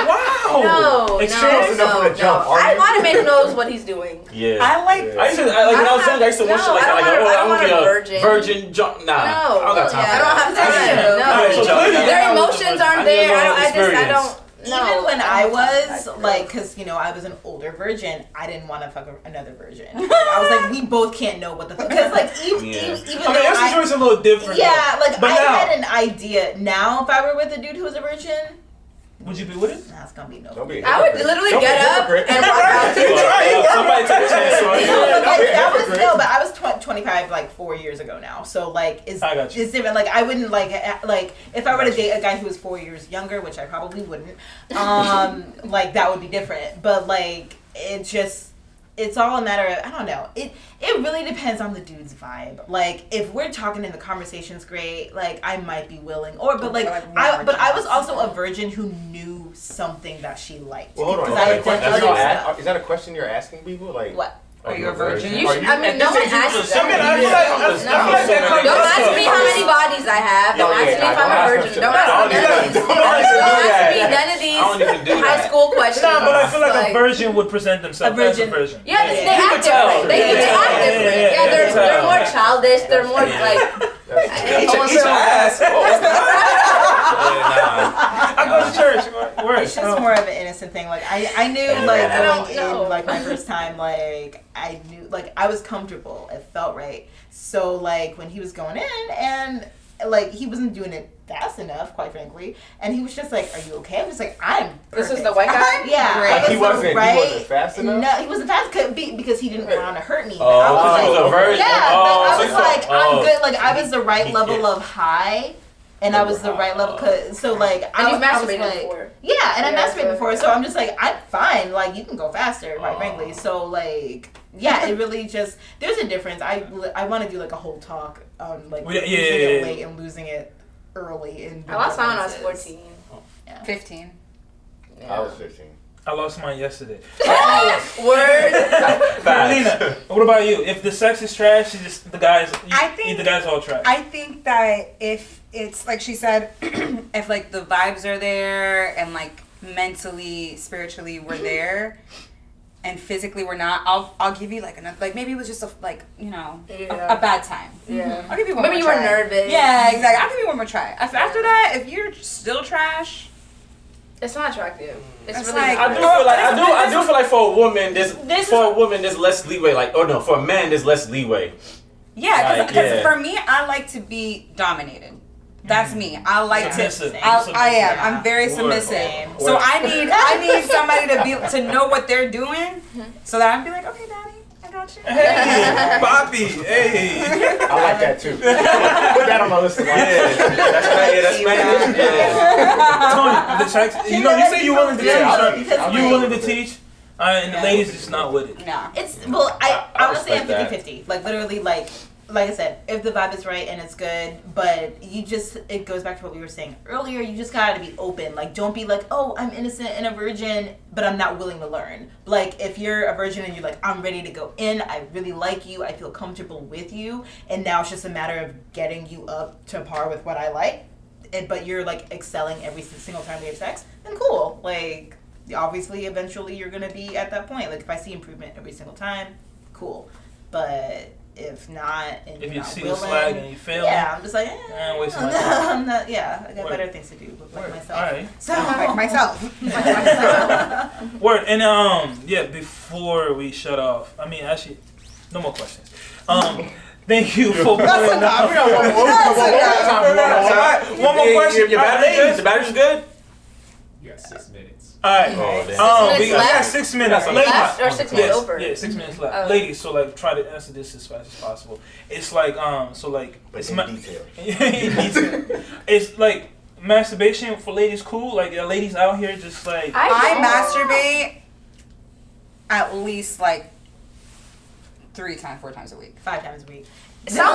Wow. No, Experience enough from the jump. Are I you? want a man who knows what he's doing. Yeah. I like. Yeah. I used to, like when I was young, I used to watch shit like that. Like, I don't I'm want gonna a be a virgin jump. Nah, No, I don't got time I for don't that. have time. So No, clearly- their emotions aren't I need a there. little I experience. don't. No, Even when I don't have was time. like, because I was an older virgin, I didn't want to fuck another virgin. Like, I was like, we both can't know what the fuck. Because like even Yeah. even I mean, though your situation's a little different. yeah, like But I now- had an idea. Now, if I were with a dude who was a virgin, Would you be with it? nah, it's gonna be no. Don't be a I would hypocrite. literally Don't be a get up hypocrite. and walk out. Somebody take a chance on you. No, but, like, be a that was hypocrite. no, but I was 25 like 4 years ago now. So like it's I got you. it's different. Like I wouldn't like if I were to date a guy who was 4 years younger, which I probably wouldn't. Like that would be different. But like it's all a matter of, I don't know. It really depends on the dude's vibe. Like if we're talking and the conversation's great, like I might be willing. I was also a virgin who knew something that she liked. Well, hold on. Because I had done other stuff. Is that a question you're asking people? Like, What? Are you a virgin? You should, I mean, no one asks I mean, I feel like that comes Don't up. ask me how many bodies I have. Don't ask me if I'm a virgin. Don't ask me none of these. Don't ask me none of these high school questions. Nah, but I feel like a virgin would present themselves as a virgin. Yeah, they Yeah. act different. They act different. Yeah, they're more childish. They're more like. Eat your ass. I go to church. Word. It's just more of an innocent thing. Like I knew like going in like my first time, like I knew like I was comfortable. It felt right. So like when he was going in and like he wasn't doing it fast enough, quite frankly, and he was just like, "Are you okay?" I was like, "I'm." This Perfect. was the white guy. Yeah, Like he wasn't fast enough. No, he wasn't fast because he didn't want to hurt me. Oh, I was he was a virgin. yeah, Oh, I was like, I'm good. Like I was the right level of high. And I was the right level, so like And you've I was masturbated like, before. Yeah, and I Yeah, masturbated before, so I'm just like, I'm fine. Like you can go faster, quite frankly. So like, yeah, it really just there's a difference. I want to do like a whole talk on like losing it late and losing it early. And I lost mine when I was 14. 15. I was 15. I lost mine yesterday. Word. Lena, what about you? If the sex is trash, you just the guys all trash. I think that if it's like she said, if like the vibes are there and like mentally, spiritually we're there, and physically we're not, I'll give you like another, like maybe it was just a a bad time. Yeah. I'll give you one Maybe more you try. were nervous. Yeah, exactly. I'll give you one more try. After that, if you're still trash. It's not attractive. It's That's really like- not. I do feel like for a woman there's less leeway. Like for a man there's less leeway. Yeah, because yeah. for me, I like to be dominated. That's me. I like Submissive. to. I am. I'm very submissive. So I need somebody to know what they're doing, so that I'd be like, okay, daddy, I got you. Hey, Bobby. Hey. I like that too. Put that on my list. Tony, the sex. You say you're willing to teach. Yeah, Right? You willing to teach, and the ladies just not with it. No. It's I would say I'm respect that. 50-50. Like literally like I said, if the vibe is right and it's good, but it goes back to what we were saying earlier, you just gotta be open. Like don't be like, oh, I'm innocent and a virgin, but I'm not willing to learn. Like if you're a virgin and you're like, I'm ready to go in, I really like you, I feel comfortable with you, and now it's just a matter of getting you up to par with what I like, but you're like excelling every single time we have sex, then cool. Like obviously eventually you're gonna be at that point. Like if I see improvement every single time, cool. But if not, and If you're you not see willing, the slag and you fail, yeah, I'm just like, wasting my time. I'm not. Yeah, I got Word. better things to do. Look like myself. All right. So Like myself. like myself. Word. And before we shut off, I mean, actually, no more questions. Thank you for pulling up. One more question. Your battery's good? You got 6 minutes. Alright. Oh, We got 6 minutes. Ladies. Left or 6 minutes over? Yeah, 6 minutes left. Oh. Ladies, so like try to answer this as fast as possible. It's like But it's in detail. in detail. It's like masturbation for ladies cool? Like are ladies out here just like I masturbate at least like 4 times a week. 5 times a week. Some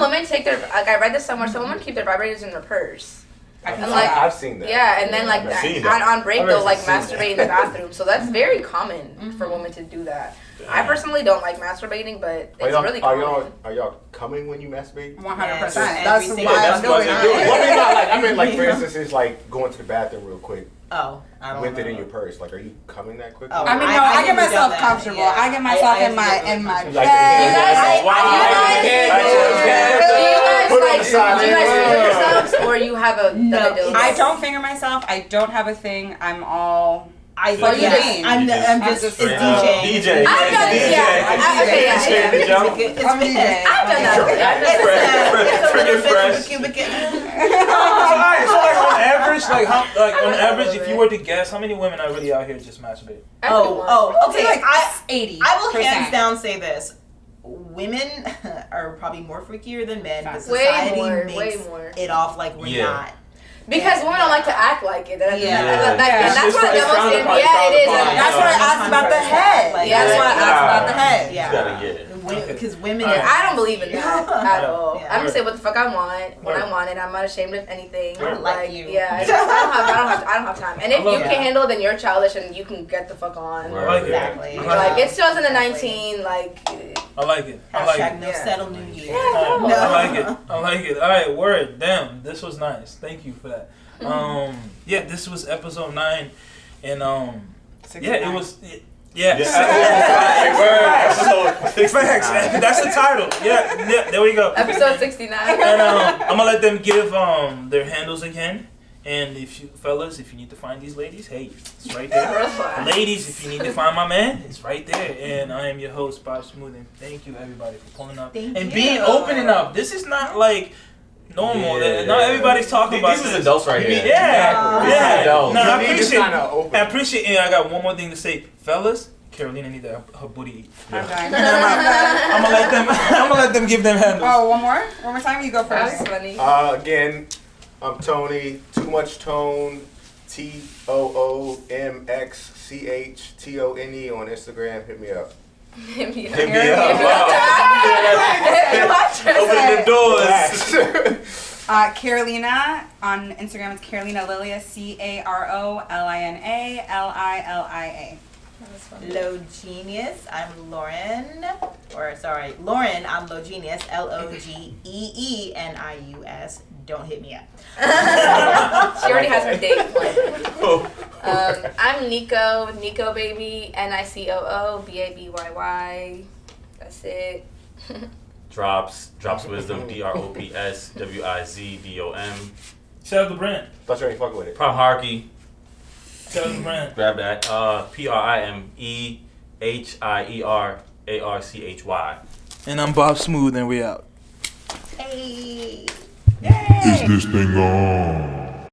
women take their, like I read this somewhere, some women keep their vibrators in their purse. I've seen that. Yeah, and then like I've seen that. on break I've they'll like seen that. masturbate in the bathroom. So that's very common for women to do that. I personally don't like masturbating, but it's really common. Are y'all coming when you masturbate? 100%. Yes, That's every why I'm single doing time. it. Well, I mean, like for instance, it's like going to the bathroom real quick Oh, I don't with know. it in your purse. Like, are you coming that quick? Oh, I mean, no, I I get never myself done that. comfortable. Yeah. I get myself I in my used to in my get Like, bed. Do you guys finger Yeah. yourselves or you have a No, dildo? I don't finger myself. I don't have a thing. I'm all. I What do you yes, mean? I'm I'm just just it's straight DJ. DJ. I've done DJ. okay, yeah. Straight to jump. It's I'm DJ. I've done that. It's a little bit of fresh. a cubic. so like on average, on average, if you were to guess, how many women are really out here just masturbating? Okay. Like I 80. I will hands down say this. Women are probably more freakier than men, but Way society more, makes way more. it off like we're Yeah. not. Because women don't like to act like it. And Yeah. that's It's why the frowned double standard. upon, Yeah, it is. frowned upon. That's why I asked about the head. Like, Yeah, that's why I asked about the head. Yeah. Gotta get it. Because women. Alright. I don't believe in that at all. Yeah. I'm gonna say what the fuck I want when I Word. want it. I'm not ashamed of anything. Word. Like you. Yeah, I don't have time. And if I love you that. can handle it, then you're childish and you can get the fuck on. Word. I like it. Exactly. Like it's 2019. Like I like it. I like Hashtag it. no Yeah. settle New Year. I No. like it. I like it. All right, word. Damn, this was nice. Thank you for that. This was episode 9, and it was. Yeah. Facts. That's the title. Yeah, there we go. episode 69. And I'm gonna let them give their handles again. And if you fellas, if you need to find these ladies, hey, it's right there. Relax. Ladies, if you need to find my man, it's right there. And I am your host, Bob Smooth, and thank you everybody for pulling up Thank and you. being opening up. This is not like normal. Yeah. Not everybody's talking about These this. is adults right here. Yeah, These is yeah. adults. No, I You need to appreciate. kinda open. I appreciate. And I got one more thing to say, fellas. Carolina need her booty eat. I'm done. I'm gonna let them. I'm gonna let them give them handles. Oh, one more time. You go That's first. funny. Again, I'm Tony. Too much tone. TOOMXCHTONE on Instagram. Hit me up. Hit me up. Hit me Hit up. me Wow. Opening the doors. Carolina on Instagram. It's Carolina Lilia. CAROLINA. Low Genius, I'm Lauren. Lauren, I'm Low Genius. LOGEENIUS. Don't hit me up. She already has her date planned. I'm Nico, Nico Baby, NICOO BABYY. That's it. Drops Wisdom, DROPSWIZDOM. Shout out the brand. Thought you ain't fucking with it. Prom Harky, Shout out the brand. grab that. PRIMEHIERARCHY. And I'm Bob Smooth, and we out. Hey. Is this thing on?